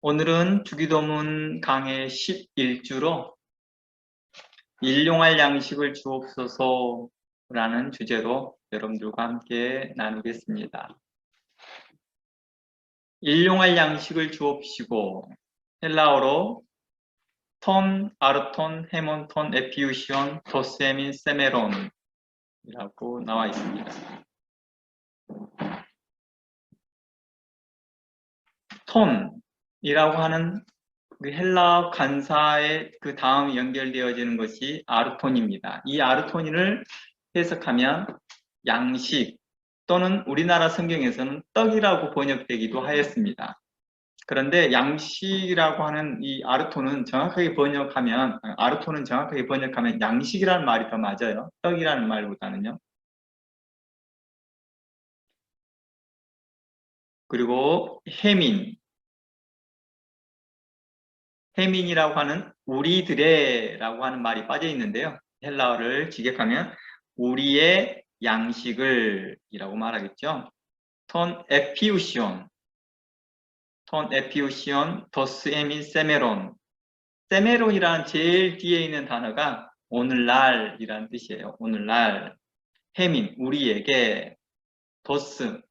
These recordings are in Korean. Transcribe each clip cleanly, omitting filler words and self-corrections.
오늘은 주기도문 강의 11주로 일용할 양식을 주옵소서라는 주제로 여러분들과 함께 나누겠습니다. 일용할 양식을 주옵시고 헬라어로 톤, 아르톤, 헤몬톤, 에피우시온, 도세민, 세메론이라고 나와 있습니다. 톤이라고 하는 헬라어 간사의 그 다음이 연결되어지는 것이 아르토니입니다. 이 아르토니를 해석하면 양식 또는 우리나라 성경에서는 떡이라고 번역되기도 하였습니다. 그런데 양식이라고 하는 이 아르토는 정확하게 번역하면 양식이라는 말이 더 맞아요. 떡이라는 말보다는요. 그리고 해민이라고 하는 우리들의라고 하는 말이 빠져 있는데요. 헬라어를 직역하면 우리의 양식을 이라고 말하겠죠. 톤 에피우시온, 더스 에민 세메론. 세메론이라는 제일 뒤에 있는 단어가 오늘날이라는 뜻이에요. 오늘날. 해민, 우리에게.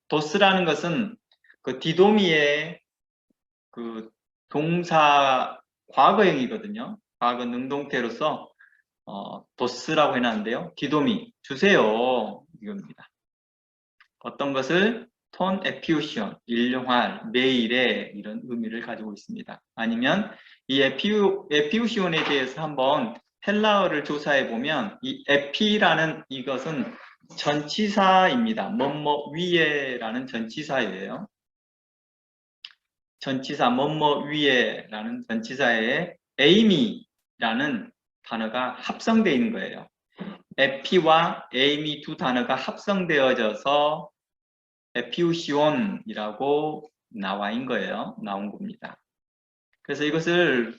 도스라는 것은 그 디도미의 그 동사 과거형이거든요. 과거 능동태로서 도스라고 해놨는데요. 디도미 주세요 이겁니다. 어떤 것을 톤 에피우시온 일용할 매일의 이런 의미를 가지고 있습니다. 아니면 이 에피우시온에 대해서 한번 헬라어를 조사해 보면 이 에피라는 이것은 전치사입니다. 뭐뭐 위에라는 전치사예요. 전치사 뭐뭐 위에라는 전치사에 에이미라는 단어가 합성되어 있는 거예요. 에피와 에이미 두 단어가 합성되어져서 에피우시온이라고 나온 겁니다. 그래서 이것을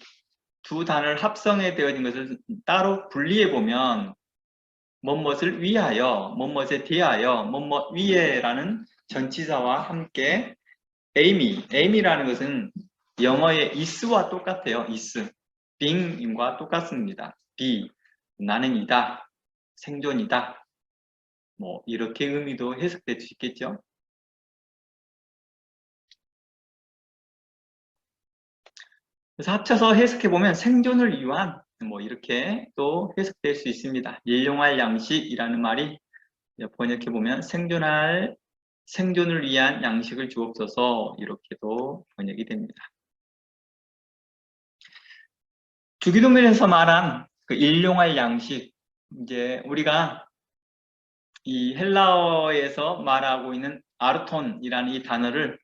두 단어를 합성해 되어진 것을 따로 분리해 보면 뭐뭇을 위하여, 뭐뭇에 대하여, 뭐뭇 위에라는 전치사와 함께 에이미라는 것은 영어의 is와 똑같아요. is, being과 똑같습니다. be, 나는 이다, 생존이다. 뭐 이렇게 의미도 해석될 수 있겠죠. 그래서 합쳐서 해석해보면 생존을 위한 뭐 이렇게 또 해석될 수 있습니다. 일용할 양식이라는 말이 번역해보면 생존을 위한 양식을 주옵소서 이렇게도 번역이 됩니다. 주기도문에서 말한 그 일용할 양식, 이제 우리가 이 헬라어에서 말하고 있는 아르톤이라는 이 단어를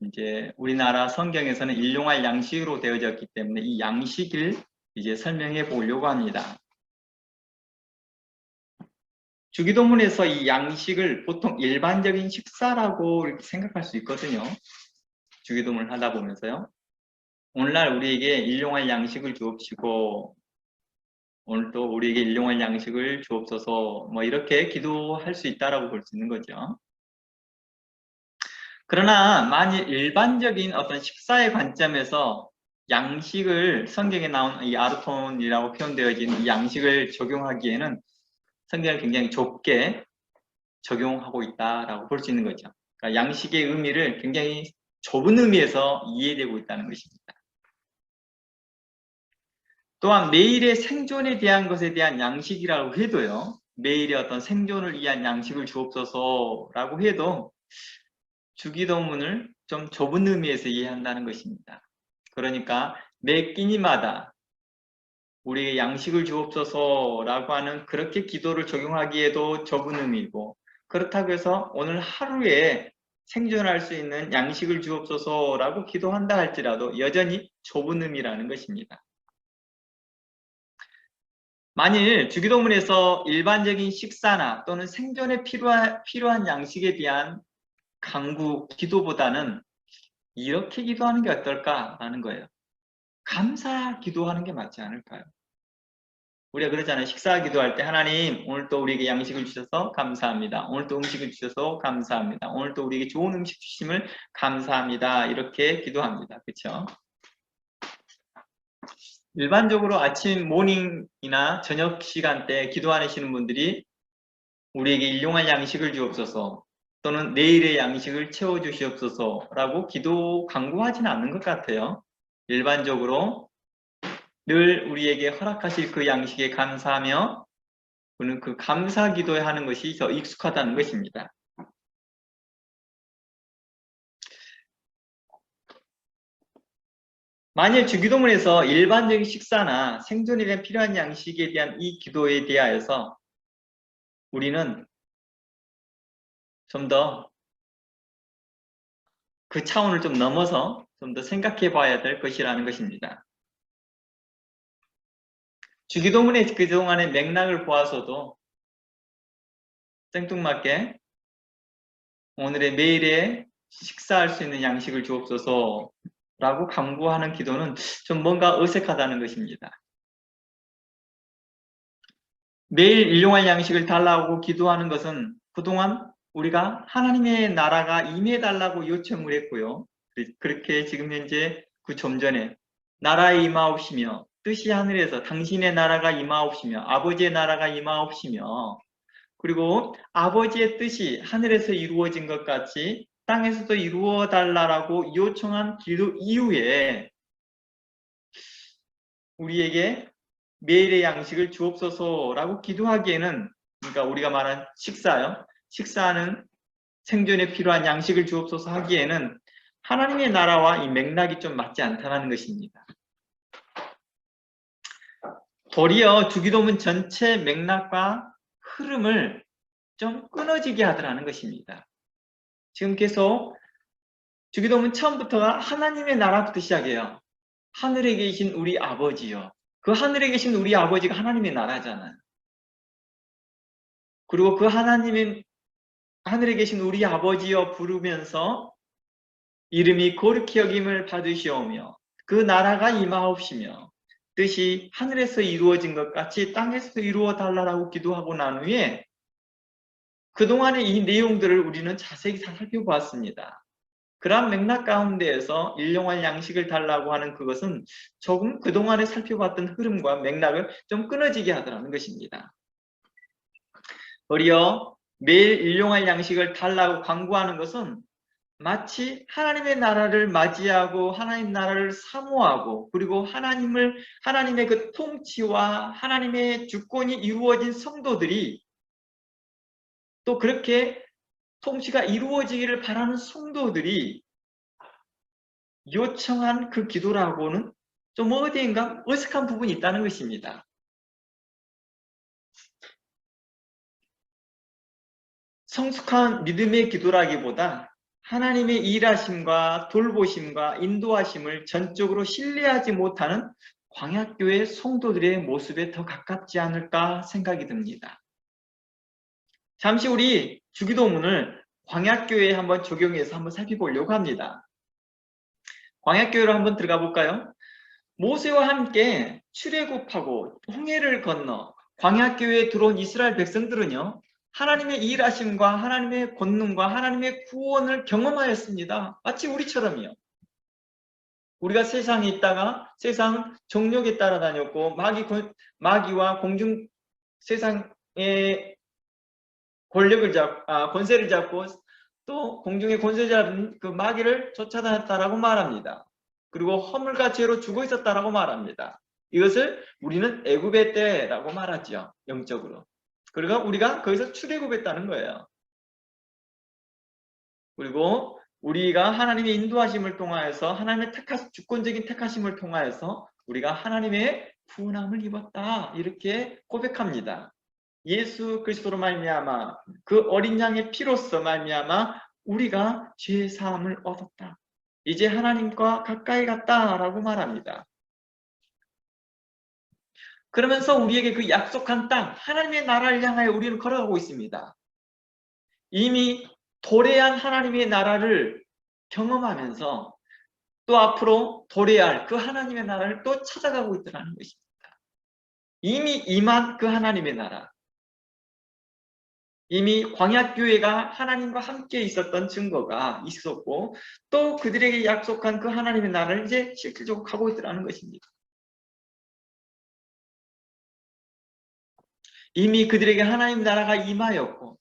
이제 우리나라 성경에서는 일용할 양식으로 되어졌기 때문에 이 양식을 이제 설명해 보려고 합니다. 주기도문에서 이 양식을 보통 일반적인 식사라고 이렇게 생각할 수 있거든요. 주기도문을 하다 보면서요. 오늘날 우리에게 일용할 양식을 주옵시고 오늘도 우리에게 일용할 양식을 주옵소서 뭐 이렇게 기도할 수 있다라고 볼 수 있는 거죠. 그러나 만일 일반적인 어떤 식사의 관점에서 양식을 성경에 나온 이 아르톤이라고 표현되어진 이 양식을 적용하기에는 성경을 굉장히 좁게 적용하고 있다라고 볼 수 있는 거죠. 그러니까 양식의 의미를 굉장히 좁은 의미에서 이해되고 있다는 것입니다. 또한 매일의 생존에 대한 것에 대한 양식이라고 해도요. 매일의 어떤 생존을 위한 양식을 주옵소서라고 해도 주기도문을 좀 좁은 의미에서 이해한다는 것입니다. 그러니까 매 끼니마다 우리의 양식을 주옵소서라고 하는 그렇게 기도를 적용하기에도 좁은 의미이고 그렇다고 해서 오늘 하루에 생존할 수 있는 양식을 주옵소서라고 기도한다 할지라도 여전히 좁은 의미라는 것입니다. 만일 주기도문에서 일반적인 식사나 또는 생존에 필요한 양식에 대한 간구, 기도보다는 이렇게 기도하는 게 어떨까라는 거예요. 감사 기도하는 게 맞지 않을까요? 우리가 그러잖아요. 식사 기도할 때 하나님 오늘 또 우리에게 양식을 주셔서 감사합니다. 오늘 또 음식을 주셔서 감사합니다. 오늘 또 우리에게 좋은 음식 주심을 감사합니다. 이렇게 기도합니다. 그렇죠? 일반적으로 아침 모닝이나 저녁 시간대 기도하시는 분들이 우리에게 일용할 양식을 주옵소서 또는 내일의 양식을 채워주시옵소서라고 기도 강구하지는 않는 것 같아요. 일반적으로 늘 우리에게 허락하실 그 양식에 감사하며 우리는 그 감사 기도에 하는 것이 더 익숙하다는 것입니다. 만일 주기도문에서 일반적인 식사나 생존에 대한 필요한 양식에 대한 이 기도에 대하여서 우리는 좀 더 그 차원을 좀 넘어서 좀 더 생각해 봐야 될 것이라는 것입니다. 주기도문의 그동안의 맥락을 보아서도 생뚱맞게 오늘의 매일에 식사할 수 있는 양식을 주옵소서 라고 간구하는 기도는 좀 뭔가 어색하다는 것입니다. 매일 일용할 양식을 달라고 기도하는 것은 그동안 우리가 하나님의 나라가 임해달라고 요청을 했고요. 그렇게 지금 현재 그 좀 전에 나라에 임하옵시며 뜻이 하늘에서 당신의 나라가 임하옵시며 아버지의 나라가 임하옵시며 그리고 아버지의 뜻이 하늘에서 이루어진 것 같이 땅에서도 이루어 달라고 요청한 기도 이후에 우리에게 매일의 양식을 주옵소서라고 기도하기에는 그러니까 우리가 말한 식사요. 식사는 생존에 필요한 양식을 주옵소서 하기에는 하나님의 나라와 이 맥락이 좀 맞지 않다는 것입니다. 도리어 주기도문 전체 맥락과 흐름을 좀 끊어지게 하더라는 것입니다. 지금 계속 주기도문 처음부터가 하나님의 나라부터 시작해요. 하늘에 계신 우리 아버지요. 그 하늘에 계신 우리 아버지가 하나님의 나라잖아요. 그리고 그 하나님의 하늘에 계신 우리 아버지여 부르면서 이름이 거룩히 여김을 받으시오며 그 나라가 임하옵시며 뜻이 하늘에서 이루어진 것 같이 땅에서도 이루어 달라고 기도하고 난 후에 그동안의 이 내용들을 우리는 자세히 살펴보았습니다. 그러한 맥락 가운데에서 일용할 양식을 달라고 하는 그것은 조금 그동안에 살펴봤던 흐름과 맥락을 좀 끊어지게 하더라는 것입니다. 도리어 매일 일용할 양식을 달라고 강구하는 것은 마치 하나님의 나라를 맞이하고 하나님 나라를 사모하고 그리고 하나님의 그 통치와 하나님의 주권이 이루어진 성도들이 또 그렇게 통치가 이루어지기를 바라는 성도들이 요청한 그 기도라고는 좀 어디인가 어색한 부분이 있다는 것입니다. 성숙한 믿음의 기도라기보다 하나님의 일하심과 돌보심과 인도하심을 전적으로 신뢰하지 못하는 광야교회 성도들의 모습에 더 가깝지 않을까 생각이 듭니다. 잠시 우리 주기도문을 광야교회에 한번 적용해서 한번 살펴보려고 합니다. 광야교회로 한번 들어가 볼까요? 모세와 함께 출애굽하고 홍해를 건너 광야교회에 들어온 이스라엘 백성들은요. 하나님의 일하심과 하나님의 권능과 하나님의 구원을 경험하였습니다. 마치 우리처럼요. 우리가 세상에 있다가 세상 정욕에 따라다녔고 마귀와 공중 세상의 권세를 잡고 또 공중의 권세 잡은 그 마귀를 쫓아다녔다라고 말합니다. 그리고 허물과 죄로 죽어 있었다라고 말합니다. 이것을 우리는 애굽의 때라고 말하죠. 영적으로. 그러니까 우리가 거기서 출애굽했다는 거예요. 그리고 우리가 하나님의 인도하심을 통하여서 하나님의 주권적인 택하심을 통하여서 우리가 하나님의 구원함을 입었다 이렇게 고백합니다. 예수 그리스도로 말미암아 그 어린 양의 피로써 말미암아 우리가 죄 사함을 얻었다. 이제 하나님과 가까이 갔다라고 말합니다. 그러면서 우리에게 그 약속한 땅 하나님의 나라를 향하여 우리는 걸어가고 있습니다. 이미 도래한 하나님의 나라를 경험하면서 또 앞으로 도래할 그 하나님의 나라를 또 찾아가고 있다는 것입니다. 이미 임한 그 하나님의 나라 이미 광야교회가 하나님과 함께 있었던 증거가 있었고 또 그들에게 약속한 그 하나님의 나라를 이제 실질적으로 가고 있다는 것입니다. 이미 그들에게 하나님 나라가 임하였고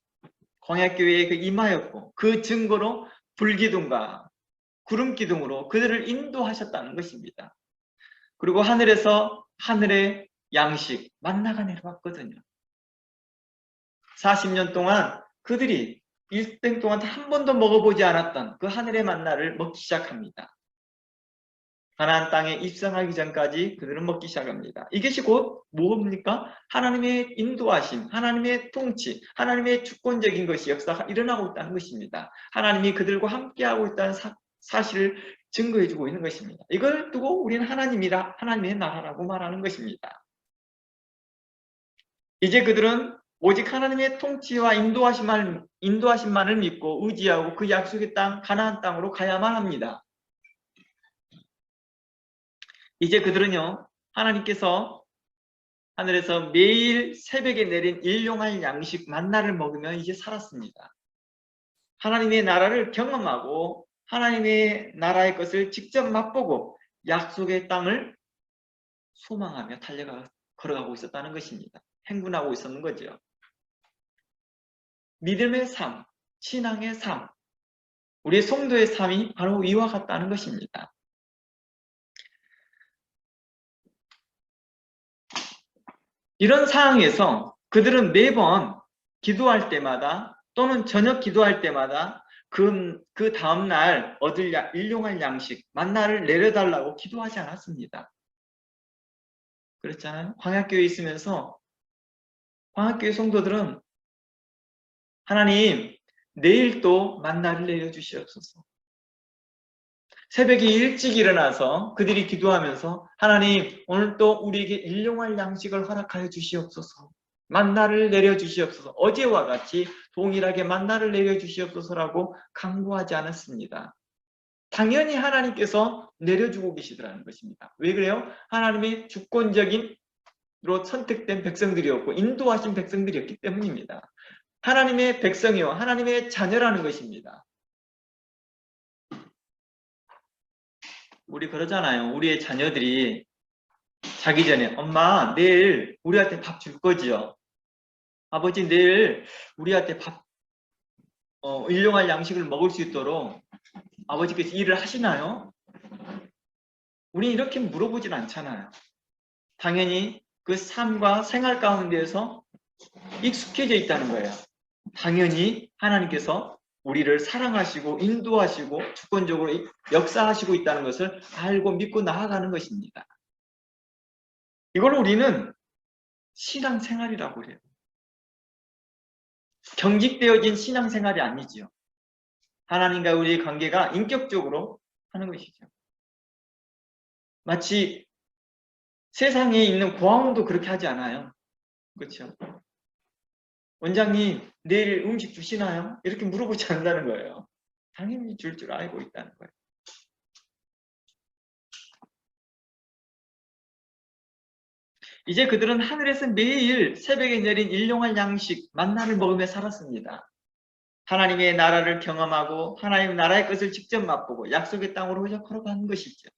광야교회에 그 임하였고 그 증거로 불기둥과 구름기둥으로 그들을 인도하셨다는 것입니다. 그리고 하늘에서 하늘의 양식 만나가 내려왔거든요. 40년 동안 그들이 일생 동안 한 번도 먹어보지 않았던 그 하늘의 만나를 먹기 시작합니다. 가나안 땅에 입성하기 전까지 그들은 먹기 시작합니다. 이것이 곧 뭡니까? 하나님의 인도하심, 하나님의 통치, 하나님의 주권적인 것이 역사가 일어나고 있다는 것입니다. 하나님이 그들과 함께하고 있다는 사실을 증거해주고 있는 것입니다. 이걸 두고 우리는 하나님의 나라라고 말하는 것입니다. 이제 그들은 오직 하나님의 통치와 인도하심만을 믿고 의지하고 그 약속의 땅, 가나안 땅으로 가야만 합니다. 이제 그들은요, 하나님께서 하늘에서 매일 새벽에 내린 일용할 양식 만나를 먹으며 이제 살았습니다. 하나님의 나라를 경험하고 하나님의 나라의 것을 직접 맛보고 약속의 땅을 소망하며 걸어가고 있었다는 것입니다. 행군하고 있었는 거죠. 믿음의 삶, 신앙의 삶, 우리의 성도의 삶이 바로 이와 같다는 것입니다. 이런 상황에서 그들은 매번 기도할 때마다 또는 저녁 기도할 때마다 그 다음날 얻을 일용할 양식, 만나를 내려달라고 기도하지 않았습니다. 그렇잖아요. 광야교회에 있으면서 광야교회 성도들은 하나님 내일 또 만나를 내려주시옵소서. 새벽에 일찍 일어나서 그들이 기도하면서 하나님 오늘 또 우리에게 일용할 양식을 허락하여 주시옵소서. 만나를 내려주시옵소서. 어제와 같이 동일하게 만나를 내려주시옵소서라고 간구하지 않았습니다. 당연히 하나님께서 내려주고 계시더라는 것입니다. 왜 그래요? 하나님의 주권적인 로 선택된 백성들이었고 인도하신 백성들이었기 때문입니다. 하나님의 백성이요 하나님의 자녀라는 것입니다. 우리 그러잖아요. 우리의 자녀들이 자기 전에 엄마 내일 우리한테 밥 줄 거지요? 아버지 내일 우리한테 일용할 양식을 먹을 수 있도록 아버지께서 일을 하시나요? 우리 이렇게 물어보진 않잖아요. 당연히 그 삶과 생활 가운데에서 익숙해져 있다는 거예요. 당연히 하나님께서 우리를 사랑하시고 인도하시고 주권적으로 역사하시고 있다는 것을 알고 믿고 나아가는 것입니다. 이걸 우리는 신앙생활이라고 해요. 경직되어진 신앙생활이 아니지요. 하나님과 우리의 관계가 인격적으로 하는 것이죠. 마치 세상에 있는 고아원도 그렇게 하지 않아요. 그렇죠? 원장님 내일 음식 주시나요? 이렇게 물어보지 않는다는 거예요. 당연히 줄 알고 있다는 거예요. 이제 그들은 하늘에서 매일 새벽에 내린 일용할 양식 만나를 먹으며 살았습니다. 하나님의 나라를 경험하고 하나님의 나라의 것을 직접 맛보고 약속의 땅으로 걸어가는 것이죠.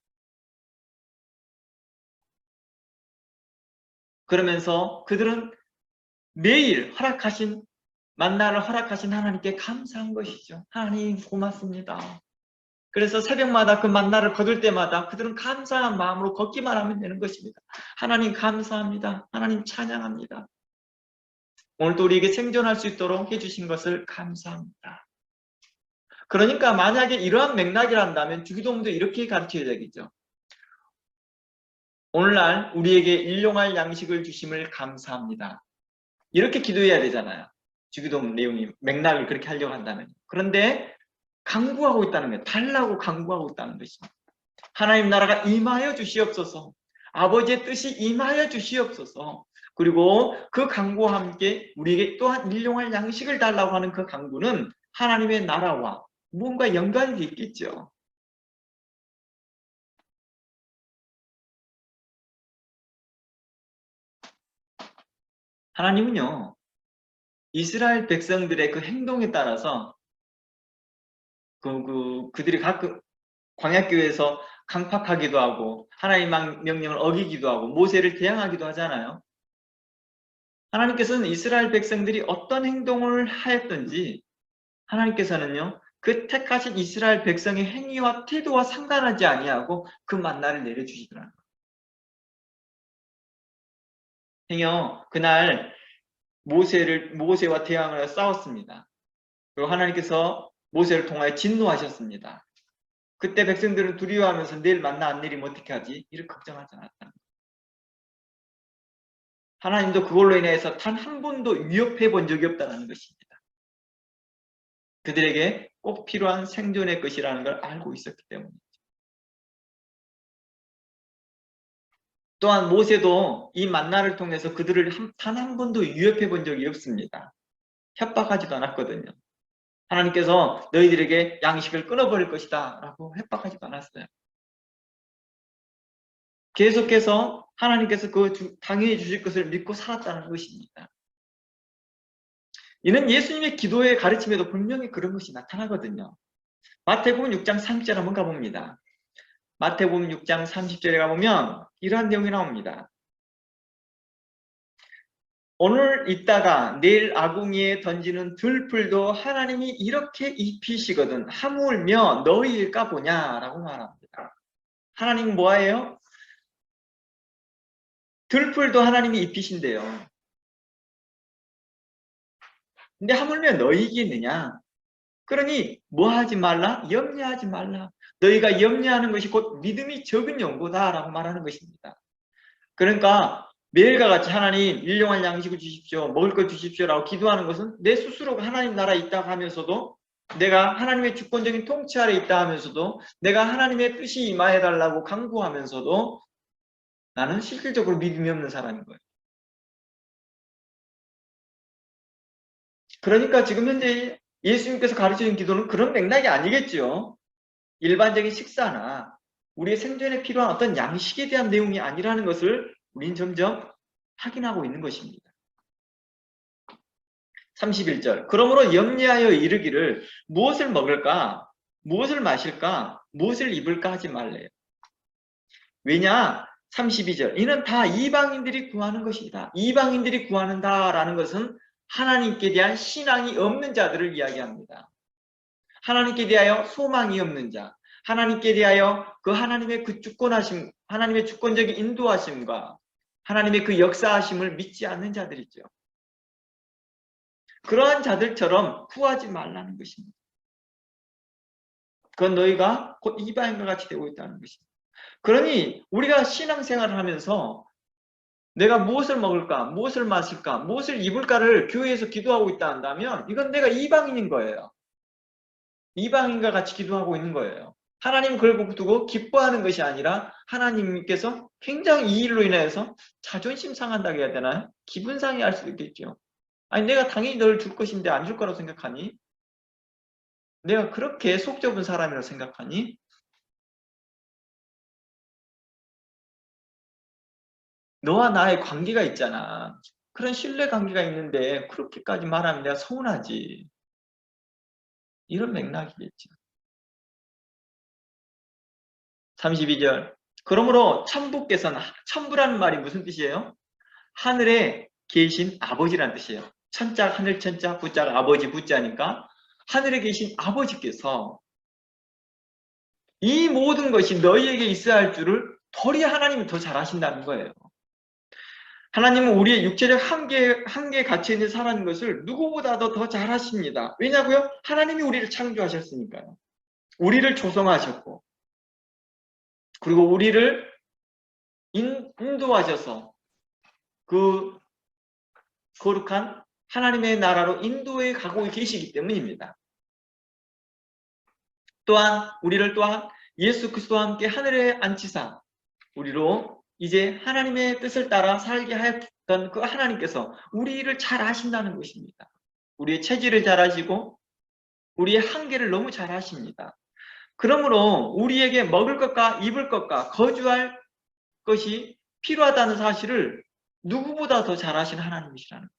그러면서 그들은 매일 만나를 허락하신 하나님께 감사한 것이죠. 하나님 고맙습니다. 그래서 새벽마다 그 만나를 거둘 때마다 그들은 감사한 마음으로 걷기만 하면 되는 것입니다. 하나님 감사합니다. 하나님 찬양합니다. 오늘도 우리에게 생존할 수 있도록 해주신 것을 감사합니다. 그러니까 만약에 이러한 맥락이란다면 주기도문도 이렇게 가르쳐야 되겠죠. 오늘날 우리에게 일용할 양식을 주심을 감사합니다. 이렇게 기도해야 되잖아요. 주기도문 내용이 맥락을 그렇게 하려고 한다면. 그런데 강구하고 있다는 거예요. 달라고 강구하고 있다는 것입니다. 하나님 나라가 임하여 주시옵소서. 아버지의 뜻이 임하여 주시옵소서. 그리고 그 강구와 함께 우리에게 또한 일용할 양식을 달라고 하는 그 강구는 하나님의 나라와 무언가 연관이 있겠죠. 하나님은요, 이스라엘 백성들의 그 행동에 따라서 그들이 가끔 광야교회에서 강팍하기도 하고 하나님 명령을 어기기도 하고 모세를 대항하기도 하잖아요. 하나님께서는 이스라엘 백성들이 어떤 행동을 하였든지 하나님께서는요, 그 택하신 이스라엘 백성의 행위와 태도와 상관하지 아니하고 그 만나를 내려주시더라고요. 행여 그날 모세와 대항하여 싸웠습니다. 그리고 하나님께서 모세를 통하여 진노하셨습니다. 그때 백성들은 두려워하면서 내일 만나 안 내리면 어떻게 하지? 이렇게 걱정하지 않았다. 하나님도 그걸로 인해서 단 한 번도 위협해 본 적이 없다는 것입니다. 그들에게 꼭 필요한 생존의 것이라는 걸 알고 있었기 때문이죠. 또한 모세도 이 만나를 통해서 그들을 단 한 번도 위협해 본 적이 없습니다. 협박하지도 않았거든요. 하나님께서 너희들에게 양식을 끊어버릴 것이다 라고 협박하지도 않았어요. 계속해서 하나님께서 그 당연히 주실 것을 믿고 살았다는 것입니다. 이는 예수님의 기도의 가르침에도 분명히 그런 것이 나타나거든요. 마태복음 6장 30절 한번 가봅니다. 마태복음 6장 30절에 가보면 이러한 내용이 나옵니다. 오늘 있다가 내일 아궁이에 던지는 들풀도 하나님이 이렇게 입히시거든 하물며 너희일까 보냐라고 말합니다. 하나님 뭐예요? 들풀도 하나님이 입히신대요. 근데 하물며 너희이겠느냐? 그러니 뭐 하지 말라? 염려하지 말라. 너희가 염려하는 것이 곧 믿음이 적은 연고다라고 말하는 것입니다. 그러니까 매일과 같이 하나님 일용할 양식을 주십시오. 먹을 것 주십시오라고 기도하는 것은 내 스스로가 하나님 나라에 있다 하면서도 내가 하나님의 주권적인 통치 아래 있다 하면서도 내가 하나님의 뜻이 임하여달라고 강구하면서도 나는 실질적으로 믿음이 없는 사람인 거예요. 그러니까 지금 현재 예수님께서 가르치는 기도는 그런 맥락이 아니겠죠. 일반적인 식사나 우리의 생존에 필요한 어떤 양식에 대한 내용이 아니라는 것을 우리는 점점 확인하고 있는 것입니다. 31절 그러므로 염려하여 이르기를 무엇을 먹을까? 무엇을 마실까? 무엇을 입을까 하지 말래요. 왜냐? 32절 이는 다 이방인들이 구하는 것이다. 이방인들이 구하는다라는 것은 하나님께 대한 신앙이 없는 자들을 이야기합니다. 하나님께 대하여 소망이 없는 자, 하나님께 대하여 그 하나님의 그 주권하심, 하나님의 주권적인 인도하심과 하나님의 그 역사하심을 믿지 않는 자들이죠. 그러한 자들처럼 구하지 말라는 것입니다. 그건 너희가 곧 이방인과 같이 되고 있다는 것입니다. 그러니 우리가 신앙생활을 하면서 내가 무엇을 먹을까, 무엇을 마실까, 무엇을 입을까를 교회에서 기도하고 있다 한다면 이건 내가 이방인인 거예요. 이방인과 같이 기도하고 있는 거예요. 하나님 그걸 두고 기뻐하는 것이 아니라 하나님께서 굉장히 이 일로 인해서 자존심 상한다고 해야 되나요? 기분 상해할 수도 있겠죠. 아니 내가 당연히 널 줄 것인데 안 줄 거라고 생각하니? 내가 그렇게 속 좁은 사람이라고 생각하니? 너와 나의 관계가 있잖아. 그런 신뢰 관계가 있는데 그렇게까지 말하면 내가 서운하지. 이런 맥락이겠죠. 32절 그러므로 천부께서는 천부라는 말이 무슨 뜻이에요? 하늘에 계신 아버지라는 뜻이에요. 천자 하늘 천자 부자가 아버지 부자니까 하늘에 계신 아버지께서 이 모든 것이 너희에게 있어야 할 줄을 덜이 하나님이 더 잘 아신다는 거예요. 하나님은 우리의 육체적 한계에 갇혀있는 사람인 것을 누구보다도 더 잘 아십니다. 왜냐고요? 하나님이 우리를 창조하셨으니까요. 우리를 조성하셨고 그리고 우리를 인도하셔서 그 거룩한 하나님의 나라로 인도해 가고 계시기 때문입니다. 또한 우리를 또한 예수 그리스도와 함께 하늘에 앉히사 우리로 이제 하나님의 뜻을 따라 살게 하였던 그 하나님께서 우리를 잘 아신다는 것입니다. 우리의 체질을 잘 아시고 우리의 한계를 너무 잘 아십니다. 그러므로 우리에게 먹을 것과 입을 것과 거주할 것이 필요하다는 사실을 누구보다 더 잘 아신 하나님이시라는 거예요.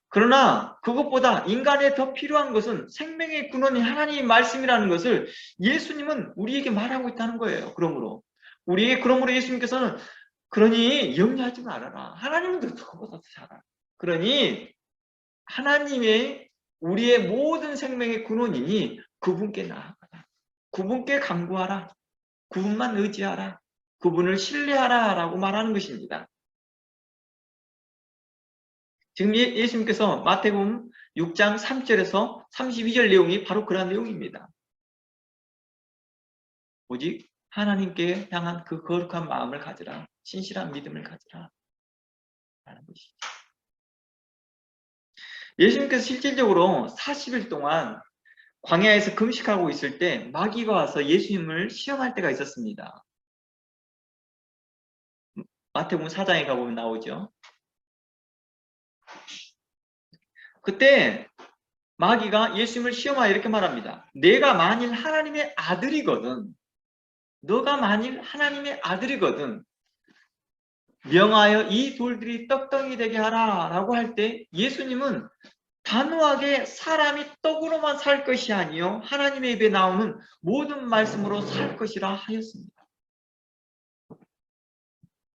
그러나 그것보다 인간에 더 필요한 것은 생명의 근원인 하나님의 말씀이라는 것을 예수님은 우리에게 말하고 있다는 거예요. 그러므로 예수님께서는 그러니 염려하지 말아라. 하나님은 그거보다 더 잘 알아. 그러니 하나님의 우리의 모든 생명의 근원이니 그분께 나아가라. 그분께 간구하라. 그분만 의지하라. 그분을 신뢰하라 라고 말하는 것입니다. 지금 예수님께서 마태복음 6장 3절에서 32절 내용이 바로 그런 내용입니다. 오직 하나님께 향한 그 거룩한 마음을 가지라. 신실한 믿음을 가지라. 라는 것이죠. 예수님께서 실질적으로 40일 동안 광야에서 금식하고 있을 때 마귀가 와서 예수님을 시험할 때가 있었습니다. 마태복음 4장에 가보면 나오죠. 그때 마귀가 예수님을 시험하여 이렇게 말합니다. 내가 만일 하나님의 아들이거든, 너가 만일 하나님의 아들이거든 명하여 이 돌들이 떡덩이 되게 하라 라고 할 때 예수님은 단호하게 사람이 떡으로만 살 것이 아니요 하나님의 입에 나오는 모든 말씀으로 살 것이라 하였습니다.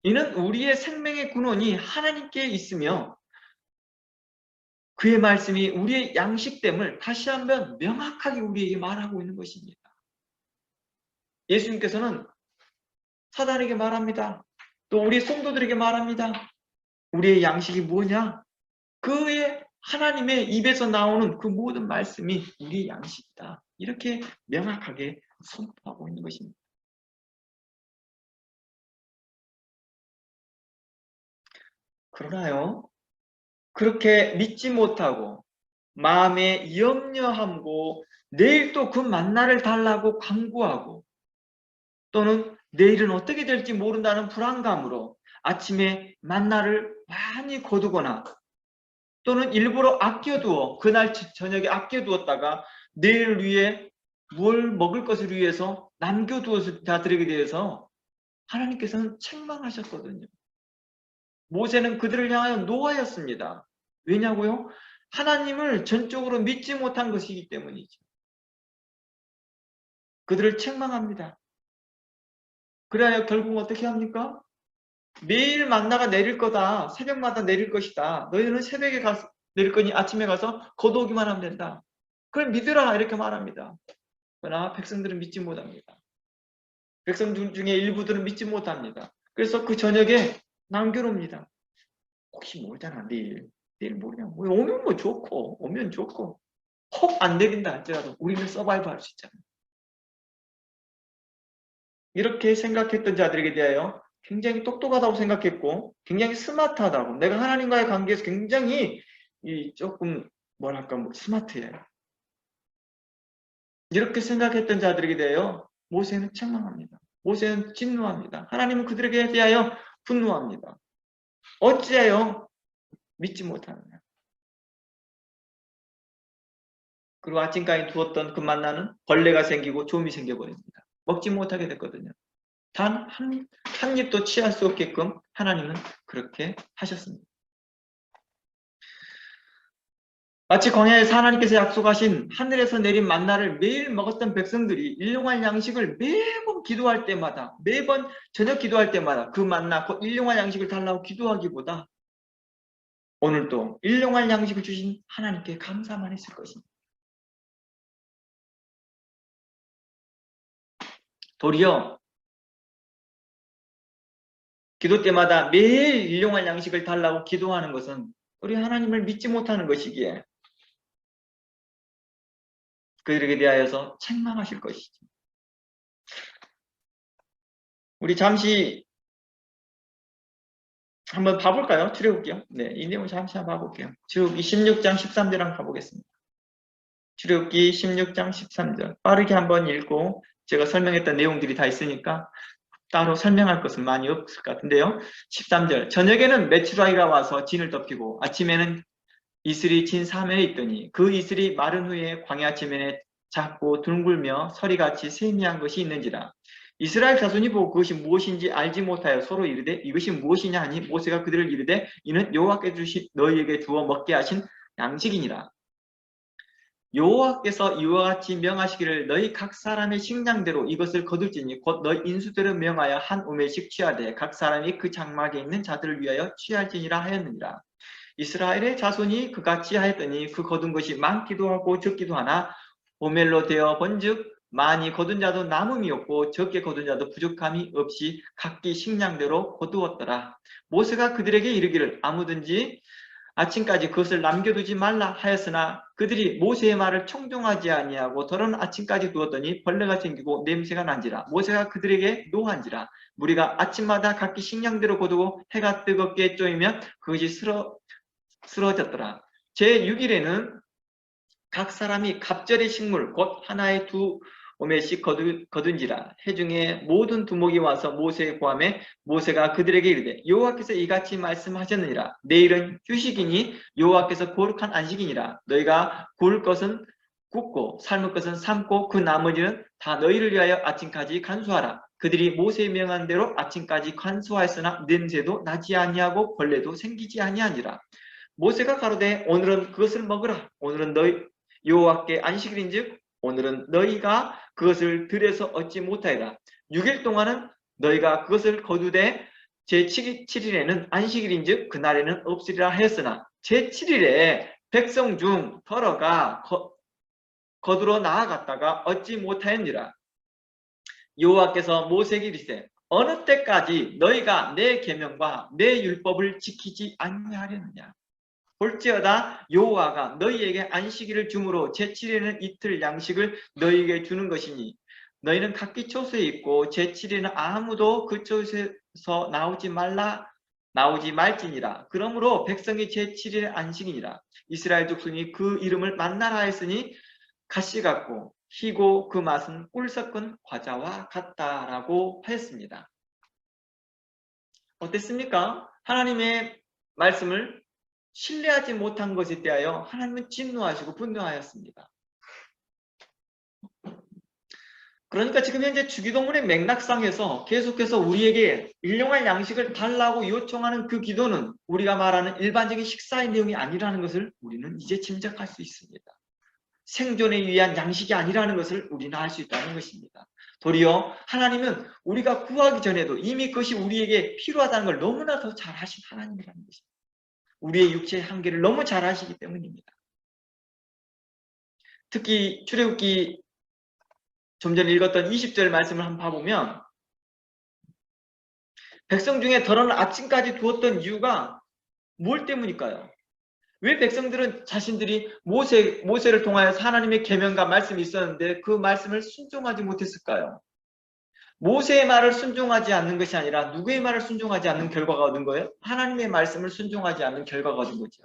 이는 우리의 생명의 근원이 하나님께 있으며 그의 말씀이 우리의 양식됨을 다시 한번 명확하게 우리에게 말하고 있는 것입니다. 예수님께서는 사단에게 말합니다. 또 우리 성도들에게 말합니다. 우리의 양식이 뭐냐? 그의 하나님의 입에서 나오는 그 모든 말씀이 우리의 양식이다. 이렇게 명확하게 선포하고 있는 것입니다. 그러나요? 그렇게 믿지 못하고 마음에 염려하고 내일 또 그 만나를 달라고 간구하고 또는 내일은 어떻게 될지 모른다는 불안감으로 아침에 만나를 많이 거두거나 또는 일부러 아껴두어 그날 저녁에 아껴두었다가 내일 위해 뭘 먹을 것을 위해서 남겨두어서 자들에게 대해서 하나님께서는 책망하셨거든요. 모세는 그들을 향하여 노하였습니다. 왜냐고요? 하나님을 전적으로 믿지 못한 것이기 때문이죠. 그들을 책망합니다. 그래야 결국 어떻게 합니까? 매일 만나가 내릴 거다. 새벽마다 내릴 것이다. 너희는 새벽에 가서 내릴 거니 아침에 가서 거두기만 하면 된다. 그걸 믿으라 이렇게 말합니다. 그러나 백성들은 믿지 못합니다. 백성들 중에 일부들은 믿지 못합니다. 그래서 그 저녁에 남겨놓습니다. 혹시 모르잖아 내일 모르냐. 오면 뭐 좋고 오면 좋고 혹 안 내린다 할지라도 우리는 서바이브 할 수 있잖아. 이렇게 생각했던 자들에게 대하여 굉장히 똑똑하다고 생각했고 굉장히 스마트하다고 내가 하나님과의 관계에서 굉장히 조금 뭐랄까 스마트해요. 이렇게 생각했던 자들에게 대하여 모세는 책망합니다. 모세는 진노합니다. 하나님은 그들에게 대하여 분노합니다. 어찌하여 믿지 못하느냐. 그리고 아침까지 두었던 그 만나는 벌레가 생기고 좀이 생겨버립니다. 먹지 못하게 됐거든요. 단 한 입도 취할 수 없게끔 하나님은 그렇게 하셨습니다. 마치 광야에서 하나님께서 약속하신 하늘에서 내린 만나를 매일 먹었던 백성들이 일용할 양식을 매번 기도할 때마다 매번 저녁 기도할 때마다 그 만나 그 일용할 양식을 달라고 기도하기보다 오늘도 일용할 양식을 주신 하나님께 감사만 했을 것입니다. 도리어 기도 때마다 매일 일용할 양식을 달라고 기도하는 것은 우리 하나님을 믿지 못하는 것이기에 그들에게 대하여서 책망하실 것이죠. 우리 잠시 한번 봐볼까요? 출애굽기요. 네, 이 내용을 잠시 한번 봐볼게요. 출애굽기 16장 13절 한번 가보겠습니다. 출애굽기 16장 13절 빠르게 한번 읽고 제가 설명했던 내용들이 다 있으니까 따로 설명할 것은 많이 없을 것 같은데요. 13절 저녁에는 메추라기가 와서 진을 덮이고 아침에는 이슬이 진 사면에 있더니 그 이슬이 마른 후에 광야 지면에 작고 둥글며 서리같이 세미한 것이 있는지라. 이스라엘 자손이 보고 그것이 무엇인지 알지 못하여 서로 이르되 이것이 무엇이냐 하니 모세가 그들을 이르되 이는 여호와께서 너희에게 주어 먹게 하신 양식이니라. 여호와께서 이와 같이 명하시기를 너희 각 사람의 식량대로 이것을 거둘지니 곧 너희 인수대로 명하여 한 우매씩 취하되 각 사람이 그 장막에 있는 자들을 위하여 취할지니라 하였느니라. 이스라엘의 자손이 그같이 하였더니 그 거둔 것이 많기도 하고 적기도 하나 오멜로 되어 본즉 많이 거둔 자도 남음이 없고 적게 거둔 자도 부족함이 없이 각기 식량대로 거두었더라. 모세가 그들에게 이르기를 아무든지 아침까지 그것을 남겨두지 말라 하였으나 그들이 모세의 말을 청종하지 아니하고 더러는 아침까지 두었더니 벌레가 생기고 냄새가 난지라. 모세가 그들에게 노한지라. 무리가 아침마다 각기 식량대로 거두고 해가 뜨겁게 쪼이면 그것이 쓰러졌더라. 제6일에는 각 사람이 갑절의 식물 곧 하나에 두 오매씩 거둔지라. 해중에 모든 두목이 와서 모세의 구함에 모세가 그들에게 이르되 여호와께서 이같이 말씀하셨느니라. 내일은 휴식이니 여호와께서 거룩한 안식이니라. 너희가 구울 것은 굽고 삶을 것은 삶고 그 나머지는 다 너희를 위하여 아침까지 간수하라. 그들이 모세의 명한 대로 아침까지 간수하였으나 냄새도 나지 아니하고 벌레도 생기지 아니하니라. 모세가 가로되 오늘은 그것을 먹으라. 오늘은 너희 여호와께 안식일인즉 오늘은 너희가 그것을 들여서 얻지 못하리라. 6일 동안은 너희가 그것을 거두되 제7일에는 안식일인즉 그날에는 없으리라 하였으나 제7일에 백성 중 더러가 거두러 나아갔다가 얻지 못하였니라. 여호와께서 모세에게 이르시되 어느 때까지 너희가 내 계명과 내 율법을 지키지 아니하려느냐. 볼지어다 여호와가 너희에게 안식일을 주므로 제7일에는 이틀 양식을 너희에게 주는 것이니 너희는 각기 처소에 있고 제7일에는 아무도 그 처소에서 나오지 말지니라. 그러므로 백성이 제7일의 안식이니라. 이스라엘 족속이 그 이름을 만나라 했으니 가시 같고 희고 그 맛은 꿀 섞은 과자와 같다라고 하였습니다. 어땠습니까? 하나님의 말씀을 신뢰하지 못한 것에 대하여 하나님은 진노하시고 분노하였습니다. 그러니까 지금 현재 주기도문의 맥락상에서 계속해서 우리에게 일용할 양식을 달라고 요청하는 그 기도는 우리가 말하는 일반적인 식사의 내용이 아니라는 것을 우리는 이제 짐작할 수 있습니다. 생존에 위한 양식이 아니라는 것을 우리는 알 수 있다는 것입니다. 도리어 하나님은 우리가 구하기 전에도 이미 그것이 우리에게 필요하다는 걸 너무나 더 잘 아신 하나님이라는 것입니다. 우리의 육체의 한계를 너무 잘 아시기 때문입니다. 특히 출애굽기 좀 전에 읽었던 20절 말씀을 한번 봐보면 백성 중에 더러는 아침까지 두었던 이유가 뭘 때문일까요? 왜 백성들은 자신들이 모세를 통하여 하나님의 계명과 말씀이 있었는데 그 말씀을 순종하지 못했을까요? 모세의 말을 순종하지 않는 것이 아니라 누구의 말을 순종하지 않는 결과가 얻은 거예요? 하나님의 말씀을 순종하지 않는 결과가 얻은 거죠.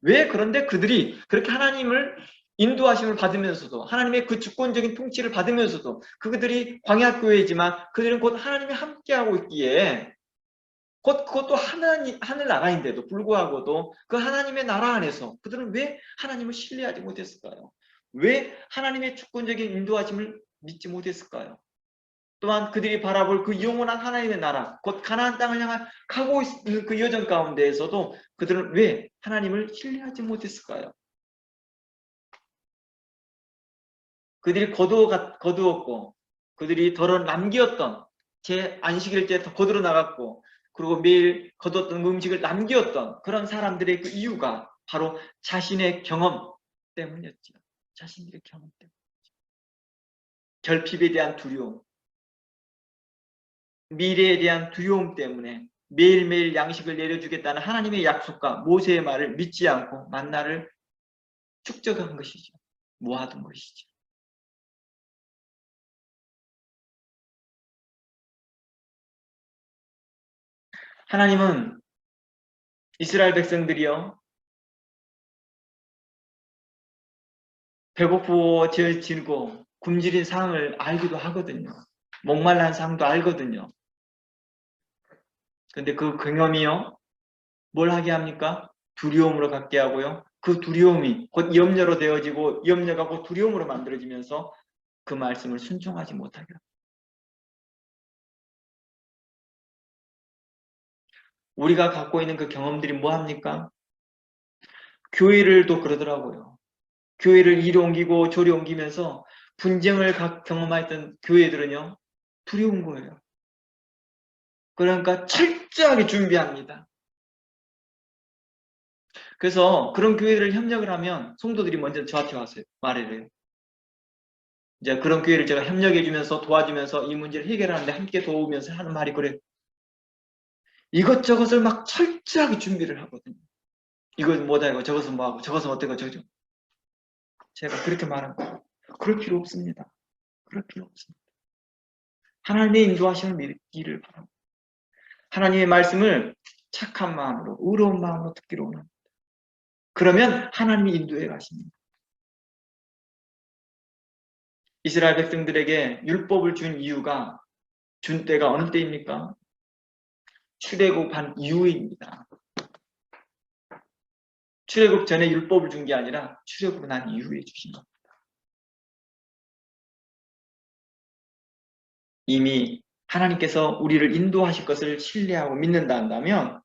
왜 그런데 그들이 그렇게 하나님을 인도하심을 받으면서도 하나님의 그 주권적인 통치를 받으면서도 그들이 광야교회이지만 그들은 곧 하나님이 함께하고 있기에 곧 그것도 하늘 나라인데도 불구하고도 그 하나님의 나라 안에서 그들은 왜 하나님을 신뢰하지 못했을까요? 왜 하나님의 주권적인 인도하심을 믿지 못했을까요? 또한 그들이 바라볼 그 영원한 하나님의 나라, 곧 가나안 땅을 향해 가고 있는 그 여정 가운데에서도 그들은 왜 하나님을 신뢰하지 못했을까요? 그들이 거두었고 그들이 덜어 남겼던 제 안식일 때 거두러 나갔고 그리고 매일 거두었던 음식을 남겼던 그런 사람들의 그 이유가 바로 자신의 경험 때문이었죠. 자신들의 경험 때문이었죠. 결핍에 대한 두려움, 미래에 대한 두려움 때문에 매일매일 양식을 내려주겠다는 하나님의 약속과 모세의 말을 믿지 않고 만나를 축적한 것이죠. 모아둔 것이죠. 하나님은 이스라엘 백성들이요 배고프어질고 굶주린 상을 알기도 하거든요. 목말란 상도 알거든요. 근데 그 경험이요 뭘 하게 합니까? 두려움으로 갖게 하고요. 그 두려움이 곧 염려로 되어지고 염려가 곧 두려움으로 만들어지면서 그 말씀을 순종하지 못하게 합니다. 우리가 갖고 있는 그 경험들이 뭐합니까? 교회를 또 그러더라고요. 교회를 이리 옮기고 저리 옮기면서 분쟁을 경험했던 교회들은요, 두려운 거예요. 그러니까 철저하게 준비합니다. 그래서 그런 교회를 협력을 하면 성도들이 먼저 저한테 와서 말해요. 이제 그런 교회를 제가 협력해주면서 도와주면서 이 문제를 해결하는데 함께 도우면서 하는 말이 그래요. 이것저것을 막 철저하게 준비를 하거든요. 이것은 뭐다 이거, 저것은 뭐하고, 저것은 어때고 저죠. 제가 그렇게 말한 거예요. 그럴 필요 없습니다. 그럴 필요 없습니다. 하나님의 인도하심을 믿기를 바랍니다. 하나님의 말씀을 착한 마음으로, 의로운 마음으로 듣기로 원합니다. 그러면 하나님이 인도해 가십니다. 이스라엘 백성들에게 율법을 준 이유가, 준 때가 어느 때입니까? 출애굽한 이후입니다. 출애굽 전에 율법을 준 게 아니라 출애굽을 한 이후에 주신 겁니다. 이미 하나님께서 우리를 인도하실 것을 신뢰하고 믿는다 한다면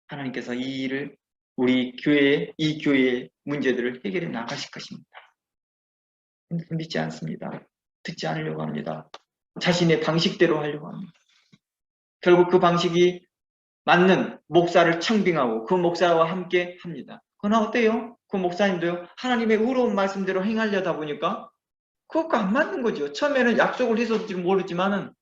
하나님께서 이 일을 우리 교회의, 이 교회의 문제들을 해결해 나가실 것입니다. 믿지 않습니다. 듣지 않으려고 합니다. 자신의 방식대로 하려고 합니다. 결국 그 방식이 맞는 목사를 청빙하고 그 목사와 함께 합니다. 그러나 어때요? 그 목사님도요, 하나님의 의로운 말씀대로 행하려다 보니까 그것과 안 맞는 거죠. 처음에는 약속을 했었지 모르지만은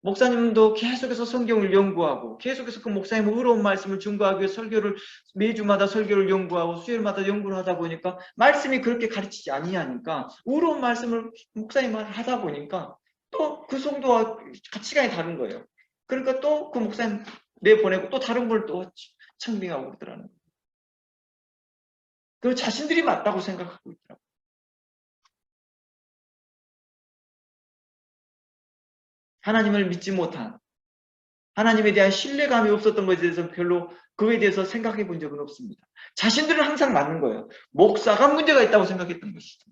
목사님도 계속해서 성경을 연구하고 계속해서 그 목사님의 의로운 말씀을 증거하기 위해 설교를 매주마다 설교를 연구하고 수요일마다 연구를 하다 보니까 말씀이 그렇게 가르치지 아니하니까 의로운 말씀을 목사님 말 하다 보니까 또 그 성도와 가치관이 다른 거예요. 그러니까 또 그 목사님 내보내고 또 다른 걸 또 청빙하고 그러더라는 거예요. 그 자신들이 맞다고 생각하고 있더라고요. 하나님을 믿지 못한, 하나님에 대한 신뢰감이 없었던 것에 대해서 별로 그에 대해서 생각해 본 적은 없습니다. 자신들은 항상 맞는 거예요. 목사가 문제가 있다고 생각했던 것이죠.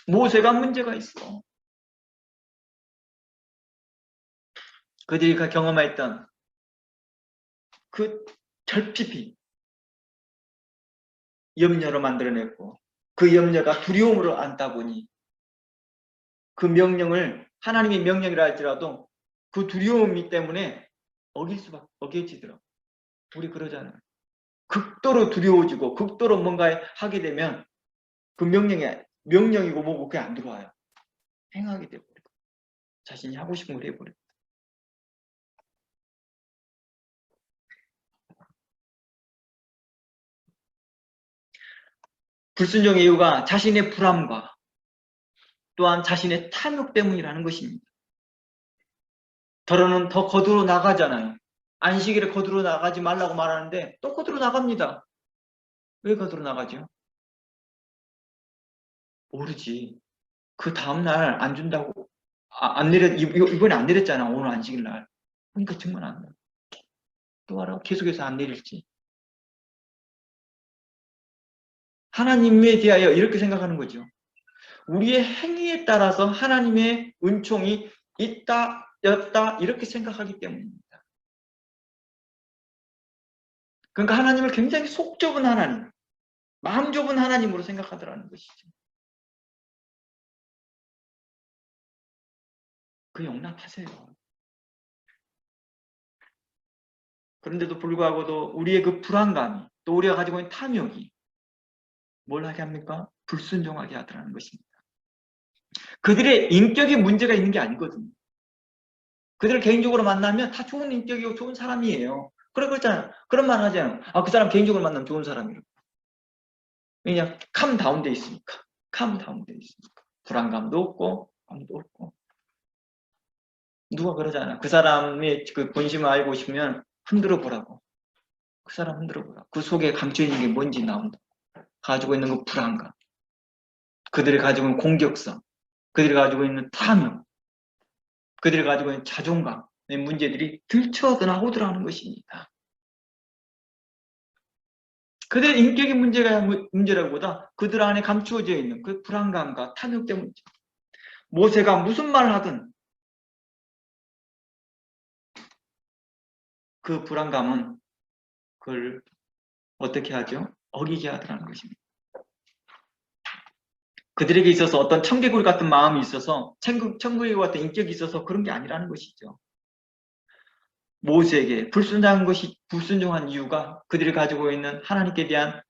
모세가 문제가 있어. 그들이 경험했던 그 결핍이 염려로 만들어냈고 그 염려가 두려움으로 안다 보니 그 명령을, 하나님의 명령이라 할지라도 그 두려움이 때문에 어겨지더라고요. 우리 그러잖아요. 극도로 두려워지고 극도로 뭔가 하게 되면 그 명령이고 뭐고 그게 안 들어와요. 행하게 돼버리고 자신이 하고 싶은 걸 해버리고. 불순종의 이유가 자신의 불안과 또한 자신의 탐욕 때문이라는 것입니다. 더러는 더 거두러 나가잖아요. 안식일에 거두러 나가지 말라고 말하는데 또 거두러 나갑니다. 왜 거두러 나가죠? 모르지. 그 다음날 안 준다고, 안 이번에 안 내렸잖아. 오늘 안식일 날. 그러니까 정말 안 내. 또 알아? 계속해서 안 내릴지. 하나님에 대하여 이렇게 생각하는 거죠. 우리의 행위에 따라서 하나님의 은총이 있다, 없다 이렇게 생각하기 때문입니다. 그러니까 하나님을 굉장히 속 좁은 하나님, 마음 좁은 하나님으로 생각하더라는 것이죠. 그 용납하세요. 그런데도 불구하고도 우리의 그 불안감이, 또 우리가 가지고 있는 탐욕이 뭘 하게 합니까? 불순종하게 하더라는 것입니다. 그들의 인격에 문제가 있는 게 아니거든요. 그들을 개인적으로 만나면 다 좋은 인격이고 좋은 사람이에요. 그렇잖아요. 그런 말 하잖아요. 아, 그 사람 개인적으로 만나면 좋은 사람이라고. 왜냐? 캄 다운돼 있으니까. 캄 다운돼 있으니까. 불안감도 없고 아무도 없고. 누가 그러잖아요. 그 사람의 그 본심을 알고 싶으면 흔들어 보라고. 그 사람 흔들어 보라. 그 속에 감춰 있는 게 뭔지 나온다. 가지고 있는 그 불안감. 그들이 가지고 있는 공격성. 그들이 가지고 있는 탐욕. 그들이 가지고 있는 자존감의 문제들이 들춰나오더라는 것입니다. 그들 인격의 문제라기보다 그들 안에 감추어져 있는 그 불안감과 탐욕 때문이죠. 모세가 무슨 말을 하든 그 불안감은 그걸 어떻게 하죠? 어기게 하더라는 것입니다. 그들에게 있어서 어떤 청개구리 같은 마음이 있어서 청개구리 같은 인격이 있어서 그런 게 아니라는 것이죠. 모세에게 불순종한 이유가 그들이 가지고 있는 하나님께 대한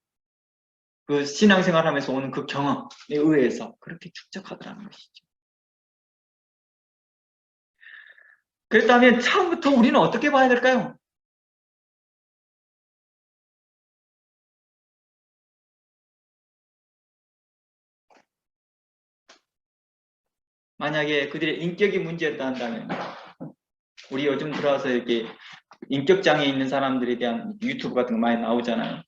그 신앙생활하면서 오는 그 경험에 의해서 그렇게 축적하더라는 것이죠. 그렇다면 처음부터 우리는 어떻게 봐야 될까요? 만약에 그들의 인격이 문제였다 한다면 우리 요즘 들어와서 이렇게 인격장애 있는 사람들에 대한 유튜브 같은 거 많이 나오잖아요.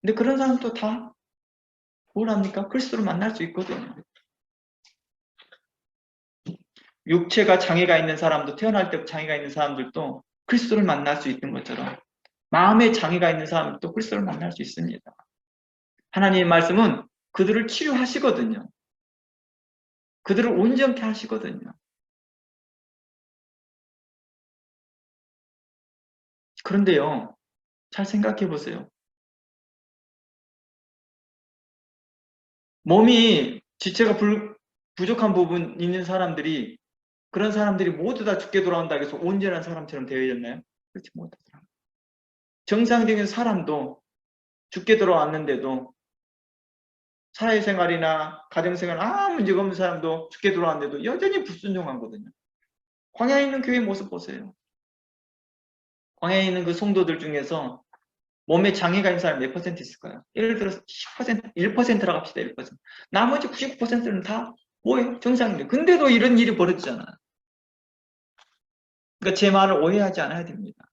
근데 그런 사람도 다 뭘 합니까? 그리스도를 만날 수 있거든요. 육체가 장애가 있는 사람도 태어날 때 장애가 있는 사람들도 그리스도를 만날 수 있는 것처럼 마음에 장애가 있는 사람도 그리스도를 만날 수 있습니다. 하나님의 말씀은 그들을 치유하시거든요. 그들을 온전케 하시거든요. 그런데요, 잘 생각해 보세요. 몸이 지체가 부족한 부분 있는 사람들이 그런 사람들이 모두 다 죽게 돌아온다고 해서 온전한 사람처럼 되어 있나요? 그렇지 못하더라고요. 정상적인 사람도 죽게 돌아왔는데도 사회생활이나 가정생활 아무 문제가 없는 사람도 죽게 돌아왔는데도 여전히 불순종하거든요. 광야에 있는 교회 모습 보세요. 광야에 있는 그 성도들 중에서 몸에 장애가 있는 사람 몇 퍼센트 있을까요? 예를 들어서 10%, 1%라고 합시다. 1%. 나머지 99%는 다 뭐예요? 정상인데. 근데도 이런 일이 벌어지잖아요. 그러니까 제 말을 오해하지 않아야 됩니다.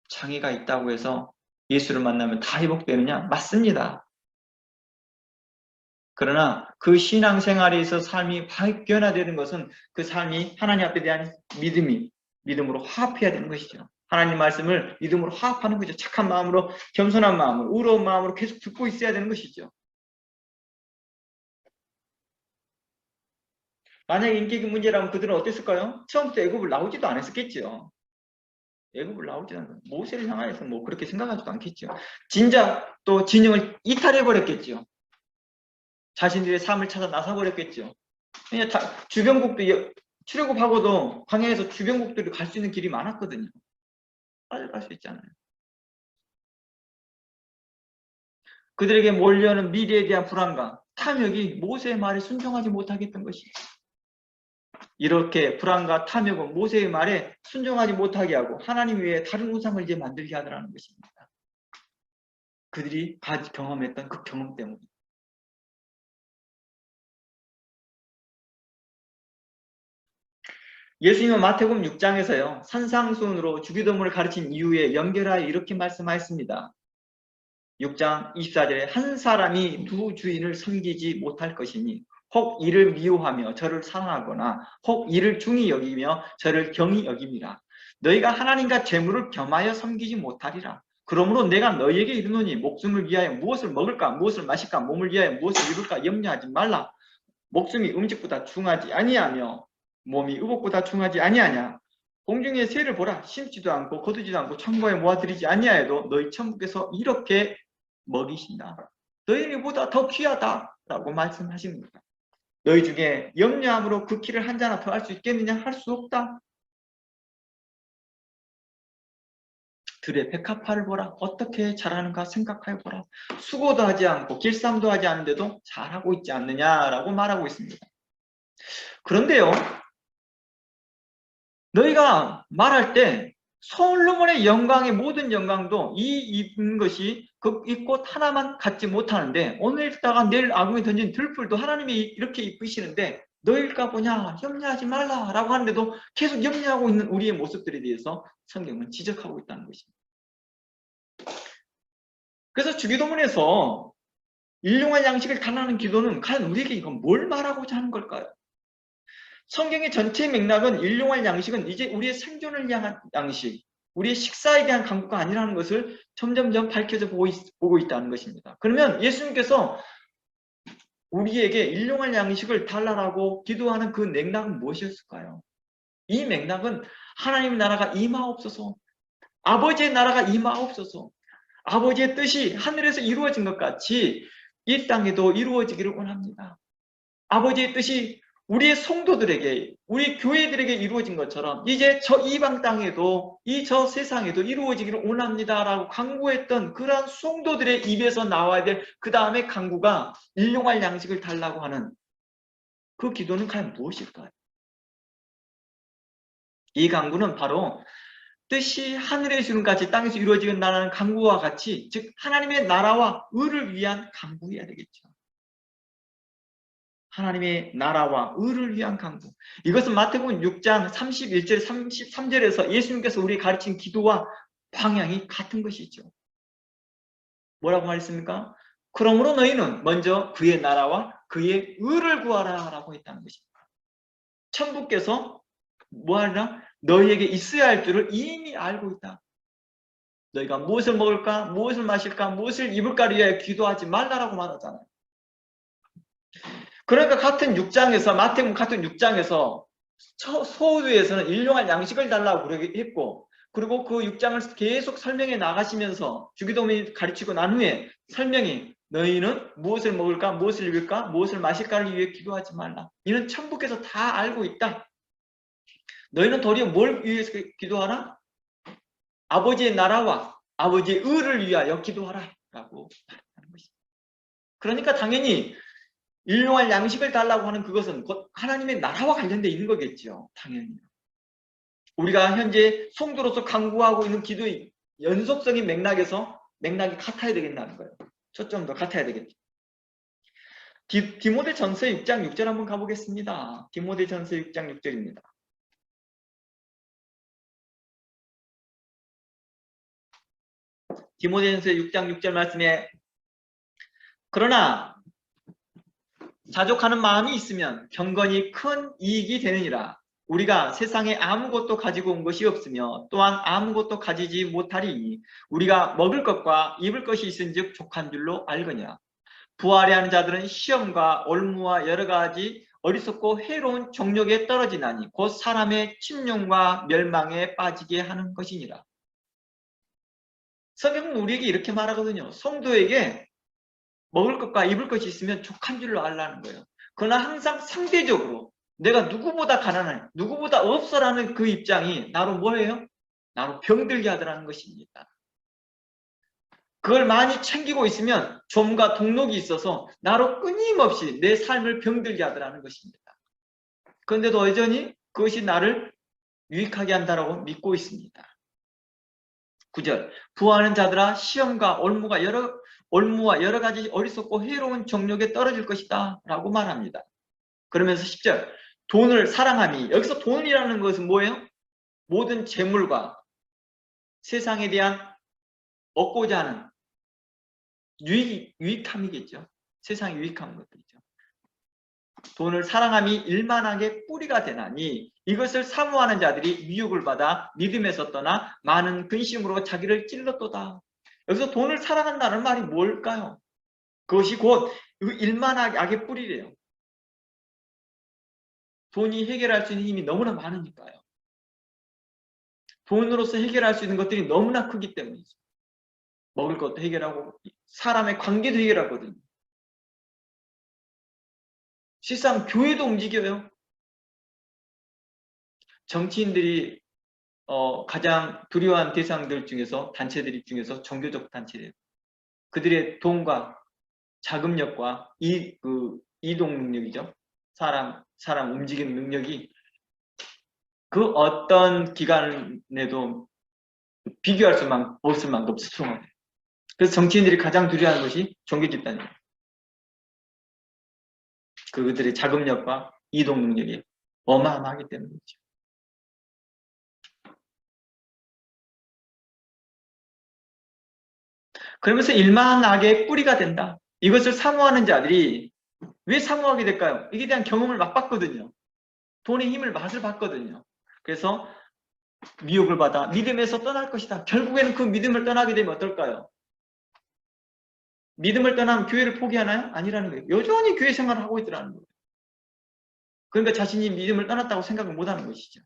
장애가 있다고 해서 예수를 만나면 다 회복되느냐? 맞습니다. 그러나 그 신앙생활에서 삶이 변화되는 것은 그 삶이 하나님 앞에 대한 믿음으로 화합해야 되는 것이죠. 하나님 말씀을 믿음으로 화합하는 거죠. 착한 마음으로, 겸손한 마음으로, 의로운 마음으로 계속 듣고 있어야 되는 것이죠. 만약에 인격이 문제라면 그들은 어땠을까요? 처음부터 애굽을 나오지도 않았었겠죠. 애굽을 나오지 않았어요. 모세를 향하여서 뭐 그렇게 생각하지도 않겠죠. 진작 또 진영을 이탈해버렸겠죠. 자신들의 삶을 찾아 나서버렸겠죠. 그냥 주변국도 출애굽하고도 광야에서 주변국들이 갈 수 있는 길이 많았거든요. 빨리 갈 수 있잖아요. 그들에게 몰려오는 미래에 대한 불안감, 탐욕이 모세의 말에 순종하지 못하게 했던 것이죠. 이렇게 불안과 탐욕은 모세의 말에 순종하지 못하게 하고 하나님 외에 다른 우상을 이제 만들게 하더라는 것입니다. 그들이 경험했던 그 경험 때문에. 예수님은 마태복음 6장에서요. 산상수훈으로 주기도문을 가르친 이후에 연결하여 이렇게 말씀하였습니다. 6장 24절에 한 사람이 두 주인을 섬기지 못할 것이니 혹 이를 미워하며 저를 사랑하거나 혹 이를 중히 여기며 저를 경히 여김이라. 너희가 하나님과 재물을 겸하여 섬기지 못하리라. 그러므로 내가 너희에게 이르노니 목숨을 위하여 무엇을 먹을까 무엇을 마실까 몸을 위하여 무엇을 입을까 염려하지 말라. 목숨이 음식보다 중하지 아니하며 몸이 의복보다 중하지 아니하냐. 공중의 새를 보라. 심지도 않고 거두지도 않고 창고에 모아들이지 아니하여도 너희 천국에서 이렇게 먹이신다. 너희보다 더 귀하다라고 말씀하십니다. 너희 중에 염려함으로 그 키를 한 잔 더 할 수 있겠느냐? 할 수 없다. 들의 백합화를 보라. 어떻게 잘하는가 생각하여 보라. 수고도 하지 않고 길쌈도 하지 않는데도 잘하고 있지 않느냐라고 말하고 있습니다. 그런데요. 너희가 말할 때 솔로몬의 영광의 모든 영광도 이 입은 것이 그 잎꽃 하나만 갖지 못하는데 오늘 읽다가 내일 아궁에 던진 들풀도 하나님이 이렇게 이쁘시는데 너희일까 보냐 염려하지 말라라고 하는데도 계속 염려하고 있는 우리의 모습들에 대해서 성경은 지적하고 있다는 것입니다. 그래서 주기도문에서 일용할 양식을 달라는 기도는 과연 우리에게 이건 뭘 말하고자 하는 걸까요? 성경의 전체 맥락은 일용할 양식은 이제 우리의 생존을 위한 양식, 우리의 식사에 대한 강구가 아니라는 것을 점점점 밝혀져 보고 있다는 것입니다. 그러면 예수님께서 우리에게 일용할 양식을 달라고 기도하는 그 맥락은 무엇이었을까요? 이 맥락은 하나님 나라가 임하옵소서, 아버지의 나라가 임하옵소서, 아버지의 뜻이 하늘에서 이루어진 것 같이 이 땅에도 이루어지기를 원합니다. 아버지의 뜻이 우리의 성도들에게, 우리 교회들에게 이루어진 것처럼 이제 저 이방 땅에도, 저 세상에도 이루어지기를 원합니다라고 간구했던 그러한 성도들의 입에서 나와야 될 그 다음에 간구가 일용할 양식을 달라고 하는 그 기도는 과연 무엇일까요? 이 간구는 바로 뜻이 하늘의 주름같이 땅에서 이루어지겠다는 간구와 같이, 즉 하나님의 나라와 의를 위한 간구여야 되겠죠. 하나님의 나라와 의를 위한 간구. 이것은 마태복음 6장 31절 33절에서 예수님께서 우리 가르친 기도와 방향이 같은 것이죠. 뭐라고 말했습니까? 그러므로 너희는 먼저 그의 나라와 그의 의를 구하라 라고 했다는 것입니다. 천부께서 뭐하라? 너희에게 있어야 할 줄을 이미 알고 있다. 너희가 무엇을 먹을까, 무엇을 마실까, 무엇을 입을까를 위하여 기도하지 말라라고 말하잖아요. 그러니까 같은 6장에서, 마태복음 같은 6장에서 소유에서는 일용할 양식을 달라고 그러게 했고, 그리고 그 6장을 계속 설명해 나가시면서 주기도문이 가르치고 난 후에 설명이 너희는 무엇을 먹을까, 무엇을 입을까, 무엇을 마실까를 위해 기도하지 말라. 이는 천부께서 다 알고 있다. 너희는 도리어 뭘 위해서 기도하라? 아버지의 나라와 아버지의 의를 위하여 기도하라 라고 말하는 것입니다. 그러니까 당연히 일용할 양식을 달라고 하는 그것은 곧 하나님의 나라와 관련되어 있는 거겠죠. 당연히. 우리가 현재 성도로서 간구하고 있는 기도의 연속적인 맥락이 같아야 되겠다는 거예요. 초점도 같아야 되겠죠. 디모데전서 6장 6절 한번 가보겠습니다. 디모데전서 6장 6절입니다. 디모데전서 6장 6절 말씀에 그러나 자족하는 마음이 있으면 경건이 큰 이익이 되느니라. 우리가 세상에 아무것도 가지고 온 것이 없으며 또한 아무것도 가지지 못하리니 우리가 먹을 것과 입을 것이 있은즉 족한 줄로 알거니와. 부활해 하는 자들은 시험과 올무와 여러 가지 어리석고 해로운 정욕에 떨어지나니 곧 사람의 침륜과 멸망에 빠지게 하는 것이니라. 성경은 우리에게 이렇게 말하거든요. 성도에게 먹을 것과 입을 것이 있으면 족한 줄로 알라는 거예요. 그러나 항상 상대적으로 내가 누구보다 가난해, 누구보다 없어라는 그 입장이 나로 뭐예요? 나로 병들게 하더라는 것입니다. 그걸 많이 챙기고 있으면 좀과 동록이 있어서 나로 끊임없이 내 삶을 병들게 하더라는 것입니다. 그런데도 여전히 그것이 나를 유익하게 한다라고 믿고 있습니다. 9절 부하는 자들아 시험과 올무와 여러 가지 어리석고 해로운 정욕에 떨어질 것이다 라고 말합니다. 그러면서 10절 돈을 사랑함이, 여기서 돈이라는 것은 뭐예요? 모든 재물과 세상에 대한 얻고자 하는 유익함이겠죠. 세상에 유익한 것들이죠. 돈을 사랑함이 일만하게 뿌리가 되나니 이것을 사모하는 자들이 미혹을 받아 믿음에서 떠나 많은 근심으로 자기를 찔렀도다. 여기서 돈을 사랑한다는 말이 뭘까요? 그것이 곧 일만하게 악의 뿌리래요. 돈이 해결할 수 있는 힘이 너무나 많으니까요. 돈으로서 해결할 수 있는 것들이 너무나 크기 때문이죠. 먹을 것도 해결하고 사람의 관계도 해결하거든요. 실상 교회도 움직여요. 정치인들이 가장 두려워한 대상들 중에서, 단체들 중에서 종교적 단체들, 그들의 돈과 자금력과 이동 능력이죠. 사람 움직이는 능력이 그 어떤 기관에도 비교할 수만 없을 만큼 스트롱합니다. 그래서 정치인들이 가장 두려워하는 것이 종교 집단이에요. 그들의 자금력과 이동 능력이 어마어마하기 때문이죠. 그러면서 일만 악의 뿌리가 된다. 이것을 사모하는 자들이 왜 사모하게 될까요? 이에 대한 경험을 맛봤거든요. 돈의 힘을 맛을 봤거든요. 그래서 미혹을 받아 믿음에서 떠날 것이다. 결국에는 그 믿음을 떠나게 되면 어떨까요? 믿음을 떠나면 교회를 포기하나요? 아니라는 거예요. 여전히 교회 생활을 하고 있더라는 거예요. 그러니까 자신이 믿음을 떠났다고 생각을 못하는 것이죠.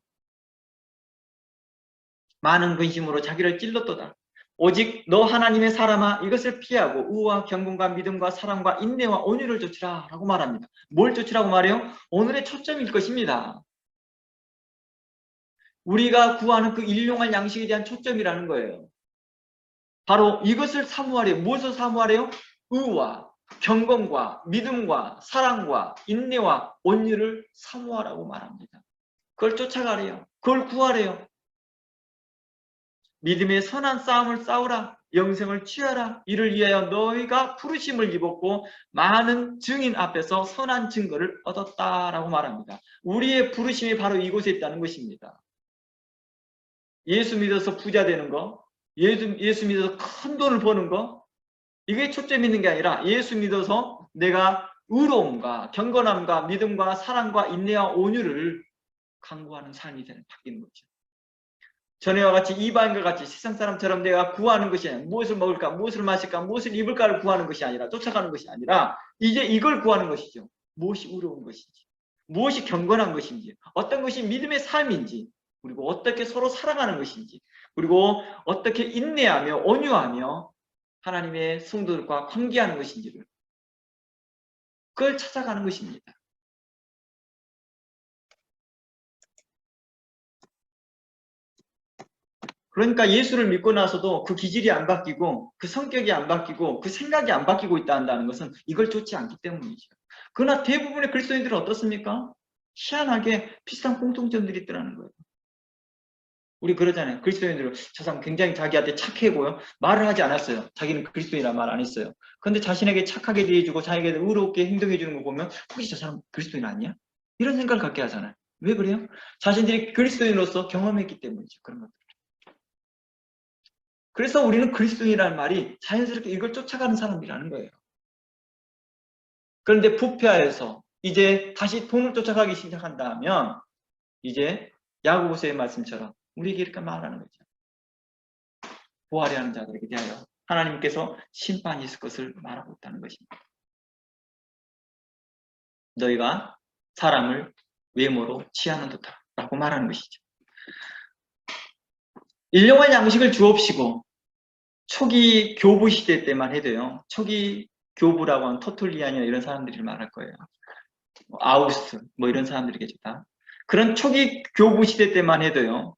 많은 근심으로 자기를 찔렀도다. 오직 너 하나님의 사람아 이것을 피하고 우와 경건과 믿음과 사랑과 인내와 온유를 좇으라 라고 말합니다. 뭘 좇으라고 말해요? 오늘의 초점일 것입니다. 우리가 구하는 그 일용할 양식에 대한 초점이라는 거예요. 바로 이것을 사모하래요. 무엇을 사모하래요? 의와 경건과 믿음과 사랑과 인내와 온유를 사모하라고 말합니다. 그걸 쫓아가래요. 그걸 구하래요. 믿음의 선한 싸움을 싸우라. 영생을 취하라. 이를 위하여 너희가 부르심을 입었고 많은 증인 앞에서 선한 증거를 얻었다라고 말합니다. 우리의 부르심이 바로 이곳에 있다는 것입니다. 예수 믿어서 부자 되는 거, 예수 믿어서 큰 돈을 버는 거, 이게 초점이 있는 게 아니라 예수 믿어서 내가 의로움과 경건함과 믿음과 사랑과 인내와 온유를 강구하는 삶이 바뀌는 거죠. 전에와 같이 이방인과 같이 세상 사람처럼 내가 구하는 것이 아니라 무엇을 먹을까, 무엇을 마실까, 무엇을 입을까를 구하는 것이 아니라 쫓아가는 것이 아니라 이제 이걸 구하는 것이죠. 무엇이 의로운 것인지, 무엇이 경건한 것인지, 어떤 것이 믿음의 삶인지, 그리고 어떻게 서로 사랑하는 것인지, 그리고 어떻게 인내하며 온유하며 하나님의 성도들과 관계하는 것인지를 그걸 찾아가는 것입니다. 그러니까 예수를 믿고 나서도 그 기질이 안 바뀌고 그 성격이 안 바뀌고 그 생각이 안 바뀌고 있다 한다는 것은 이걸 좋지 않기 때문이죠. 그러나 대부분의 그리스도인들은 어떻습니까? 희한하게 비슷한 공통점들이 있더라는 거예요. 우리 그러잖아요. 그리스도인들은 저 사람 굉장히 자기한테 착해 보여. 말을 하지 않았어요. 자기는 그리스도인이라 말 안 했어요. 그런데 자신에게 착하게 대해주고 자기에게 의롭게 행동해주는 거 보면 혹시 저 사람 그리스도인 아니야? 이런 생각을 갖게 하잖아요. 왜 그래요? 자신들이 그리스도인으로서 경험했기 때문이죠. 그런 것들. 그래서 우리는 그리스도인이라는 말이 자연스럽게 이걸 쫓아가는 사람이라는 거예요. 그런데 부패하여서 이제 다시 돈을 쫓아가기 시작한다면 이제 야고보서의 말씀처럼 우리에게 이렇게 말하는 거죠. 부활해 하는 자들에게 대하여 하나님께서 심판이 있을 것을 말하고 있다는 것입니다. 너희가 사람을 외모로 취하는 듯하라고 말하는 것이죠. 일용할 양식을 주옵시고 초기 교부 시대 때만 해도요. 초기 교부라고 하는 터툴리안이나 이런 사람들이 말할 거예요. 아우스트 뭐 이런 사람들이겠죠. 다. 그런 초기 교부 시대 때만 해도요.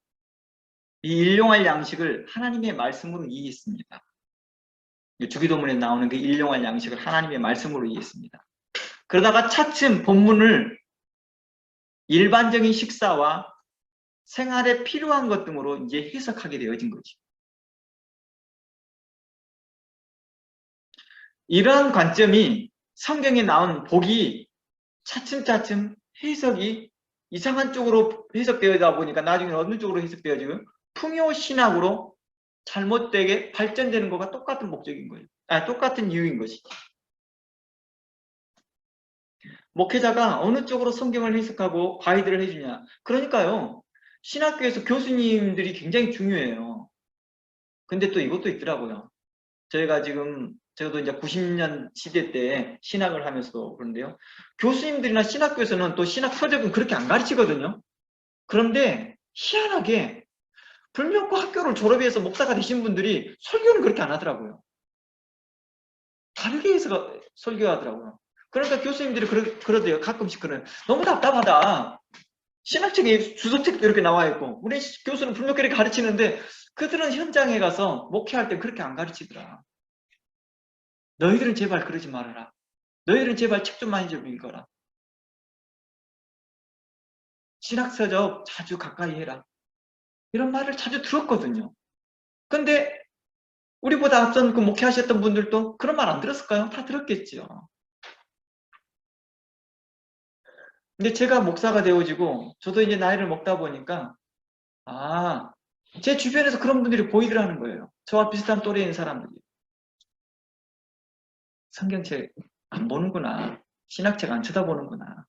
이 일용할 양식을 하나님의 말씀으로 이해했습니다. 주기도문에 나오는 그 일용할 양식을 하나님의 말씀으로 이해했습니다. 그러다가 차츰 본문을 일반적인 식사와 생활에 필요한 것 등으로 이제 해석하게 되어진 거죠. 이러한 관점이 성경에 나온 복이 차츰차츰 해석이 이상한 쪽으로 해석되어다 보니까 나중에 어느 쪽으로 해석되어지고 풍요신학으로 잘못되게 발전되는 것과 똑같은 목적인 거예요. 똑같은 이유인 것이죠. 목회자가 어느 쪽으로 성경을 해석하고 가이드를 해주냐. 그러니까요. 신학교에서 교수님들이 굉장히 중요해요. 근데 또 이것도 있더라고요. 저도 이제 90년 시대 때 신학을 하면서 그런데요. 교수님들이나 신학교에서는 또 신학 서적은 그렇게 안 가르치거든요. 그런데 희한하게 불명과 학교를 졸업해서 목사가 되신 분들이 설교는 그렇게 안 하더라고요. 다르게 해서 설교하더라고요. 그러니까 교수님들이 그러대요. 가끔씩 그래요. 너무 답답하다. 신학책에 주석책도 이렇게 나와 있고 우리 교수는 분명히 그렇게 가르치는데 그들은 현장에 가서 목회할 때 그렇게 안 가르치더라. 너희들은 제발 그러지 말아라. 너희들은 제발 책 좀 많이 좀 읽어라. 신학서적 자주 가까이 해라. 이런 말을 자주 들었거든요. 근데 우리보다 앞선 그 목회하셨던 분들도 그런 말 안 들었을까요? 다 들었겠죠. 근데 제가 목사가 되어지고 저도 이제 나이를 먹다 보니까 제 주변에서 그런 분들이 보이더라는 거예요. 저와 비슷한 또래인 사람들이. 성경책 안 보는구나. 신학책 안 쳐다보는구나.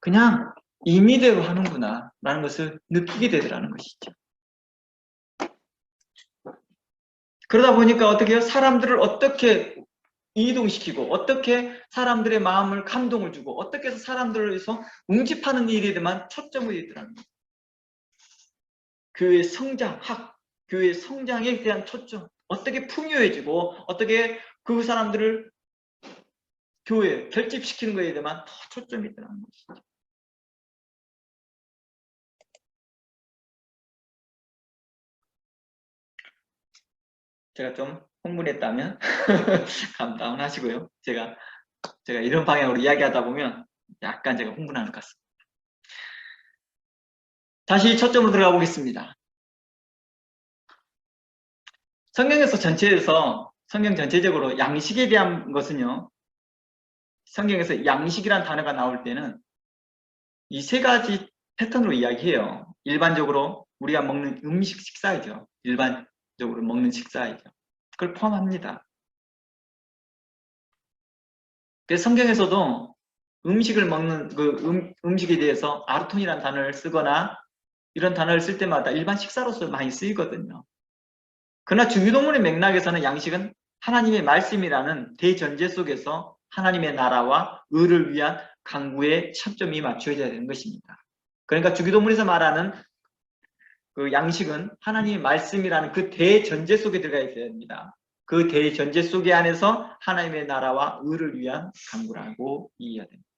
그냥 임의대로 하는구나 라는 것을 느끼게 되더라는 것이죠. 그러다 보니까 어떻게 해요? 사람들을 어떻게 이동시키고 어떻게 사람들의 마음을 감동을 주고 어떻게 해서 사람들을 위해서 웅집하는 일에만 초점을 있더라는 거예요. 교회 성장, 교회 성장에 대한 초점, 어떻게 풍요해지고 어떻게 그 사람들을 교회에 결집시키는 것에 대한 더 초점이 있다는 것이죠. 제가 좀 흥분했다면 감당 하시고요. 제가 이런 방향으로 이야기하다 보면 약간 제가 흥분하는 것 같습니다. 다시 초점으로 들어가 보겠습니다. 성경 전체적으로 양식에 대한 것은요, 성경에서 양식이란 단어가 나올 때는 이 세 가지 패턴으로 이야기해요. 일반적으로 우리가 먹는 음식 식사이죠. 일반적으로 먹는 식사이죠. 그걸 포함합니다. 그래서 성경에서도 음식을 먹는 음식에 대해서 아르톤이라는 단어를 쓰거나 이런 단어를 쓸 때마다 일반 식사로서 많이 쓰이거든요. 그러나 주기도문의 맥락에서는 양식은 하나님의 말씀이라는 대전제 속에서 하나님의 나라와 의를 위한 강구에 초점이 맞춰져야 되는 것입니다. 그러니까 주기도문에서 말하는 그 양식은 하나님의 말씀이라는 그 대전제 속에 들어가 있어야 됩니다. 그 대전제 속에 안에서 하나님의 나라와 의를 위한 강구라고 이해해야 됩니다.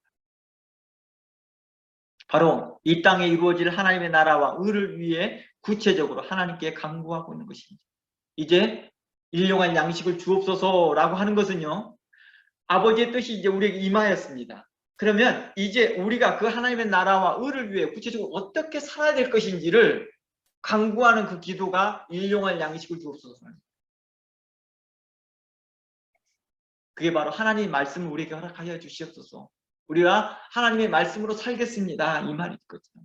바로 이 땅에 이루어질 하나님의 나라와 의를 위해 구체적으로 하나님께 강구하고 있는 것입니다. 이제 일용할 양식을 주옵소서라고 하는 것은요, 아버지의 뜻이 이제 우리에게 임하였습니다. 그러면 이제 우리가 그 하나님의 나라와 의를 위해 구체적으로 어떻게 살아야 될 것인지를 강구하는 그 기도가 일용할 양식을 주옵소서. 그게 바로 하나님의 말씀을 우리에게 허락하여 주시옵소서. 우리가 하나님의 말씀으로 살겠습니다. 이 말이 있거든요.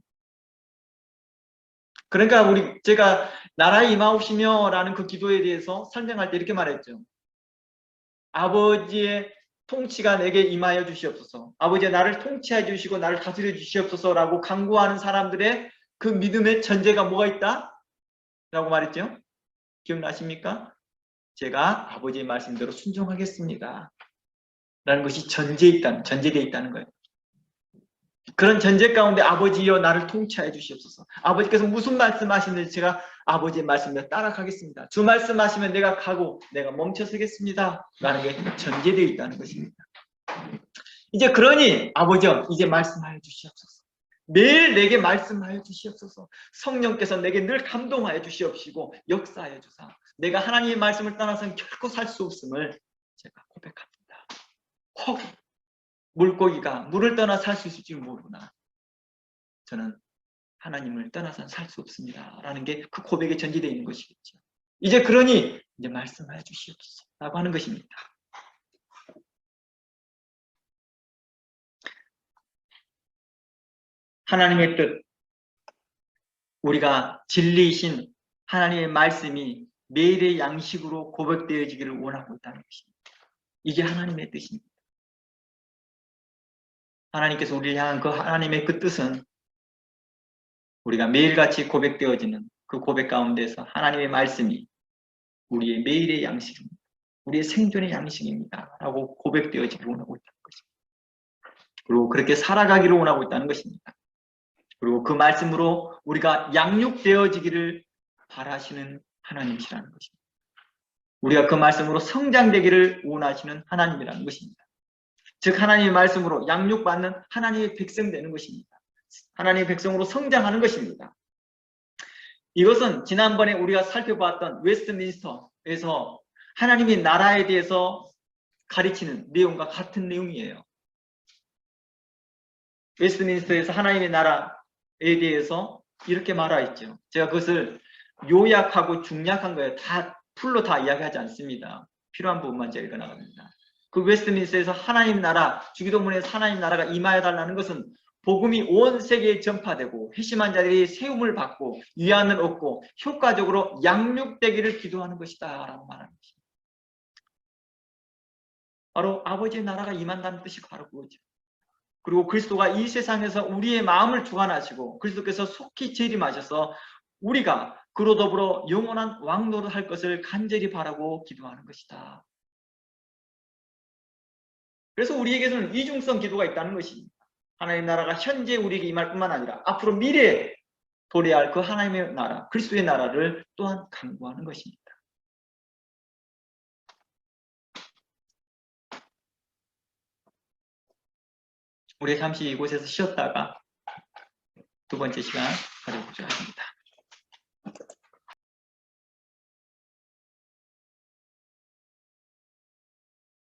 그러니까 제가 나라에 임하옵시며 라는 그 기도에 대해서 설명할 때 이렇게 말했죠. 아버지의 통치가 내게 임하여 주시옵소서. 아버지가 나를 통치해 주시고 나를 다스려 주시옵소서 라고 간구하는 사람들의 그 믿음의 전제가 뭐가 있다? 라고 말했죠. 기억나십니까? 제가 아버지의 말씀대로 순종하겠습니다. 라는 것이 전제되어 있다는 거예요. 그런 전제 가운데 아버지여 나를 통치해 주시옵소서. 아버지께서 무슨 말씀하시는지 제가 아버지의 말씀을 따라가겠습니다. 주 말씀하시면 내가 가고 내가 멈춰 서겠습니다. 라는 게 전제되어 있다는 것입니다. 이제 그러니 아버지여 이제 말씀하여 주시옵소서. 매일 내게 말씀하여 주시옵소서. 성령께서 내게 늘 감동하여 주시옵시고 역사하여 주사 내가 하나님의 말씀을 떠나서는 결코 살 수 없음을 제가 고백합니다. 혹 물고기가 물을 떠나 살 수 있을지 모르구나. 저는 하나님을 떠나서는 살 수 없습니다. 라는 게 그 고백에 전제되어 있는 것이겠죠. 이제 그러니 이제 말씀하여 주시옵소서 라고 하는 것입니다. 하나님의 뜻, 우리가 진리이신 하나님의 말씀이 매일의 양식으로 고백되어지기를 원하고 있다는 것입니다. 이게 하나님의 뜻입니다. 하나님께서 우리를 향한 그 하나님의 그 뜻은 우리가 매일같이 고백되어지는 그 고백 가운데서 하나님의 말씀이 우리의 매일의 양식입니다. 우리의 생존의 양식입니다. 라고 고백되어지기를 원하고 있다는 것입니다. 그리고 그렇게 살아가기를 원하고 있다는 것입니다. 그리고 그 말씀으로 우리가 양육되어지기를 바라시는 하나님이시라는 것입니다. 우리가 그 말씀으로 성장되기를 원하시는 하나님이라는 것입니다. 즉 하나님의 말씀으로 양육받는 하나님의 백성 되는 것입니다. 하나님의 백성으로 성장하는 것입니다. 이것은 지난번에 우리가 살펴봤던 웨스트민스터에서 하나님의 나라에 대해서 가르치는 내용과 같은 내용이에요. 웨스트민스터에서 하나님의 나라에 대해서 이렇게 말하였죠. 제가 그것을 요약하고 중약한 거예요. 다 풀로 다 이야기하지 않습니다. 필요한 부분만 제가 읽어나갑니다. 그 웨스트민스터에서 하나님 나라, 주기도문에서 하나님 나라가 임하여 달라는 것은 복음이 온 세계에 전파되고 회심한 자들이 세움을 받고 위안을 얻고 효과적으로 양육되기를 기도하는 것이다 라고 말하는 것입니다. 바로 아버지의 나라가 임한다는 뜻이 바로 그거죠. 그리고 그리스도가 이 세상에서 우리의 마음을 주관하시고 그리스도께서 속히 재림하셔서 우리가 그로 더불어 영원한 왕노릇 할 것을 간절히 바라고 기도하는 것이다. 그래서 우리에게는 이중성 기도가 있다는 것입니다. 하나님 나라가 현재 우리에게 임할 뿐만 아니라 앞으로 미래에 도래할 그 하나님의 나라, 그리스도의 나라를 또한 강구하는 것입니다. 우리 잠시 이곳에서 쉬었다가 두 번째 시간 가져보죠.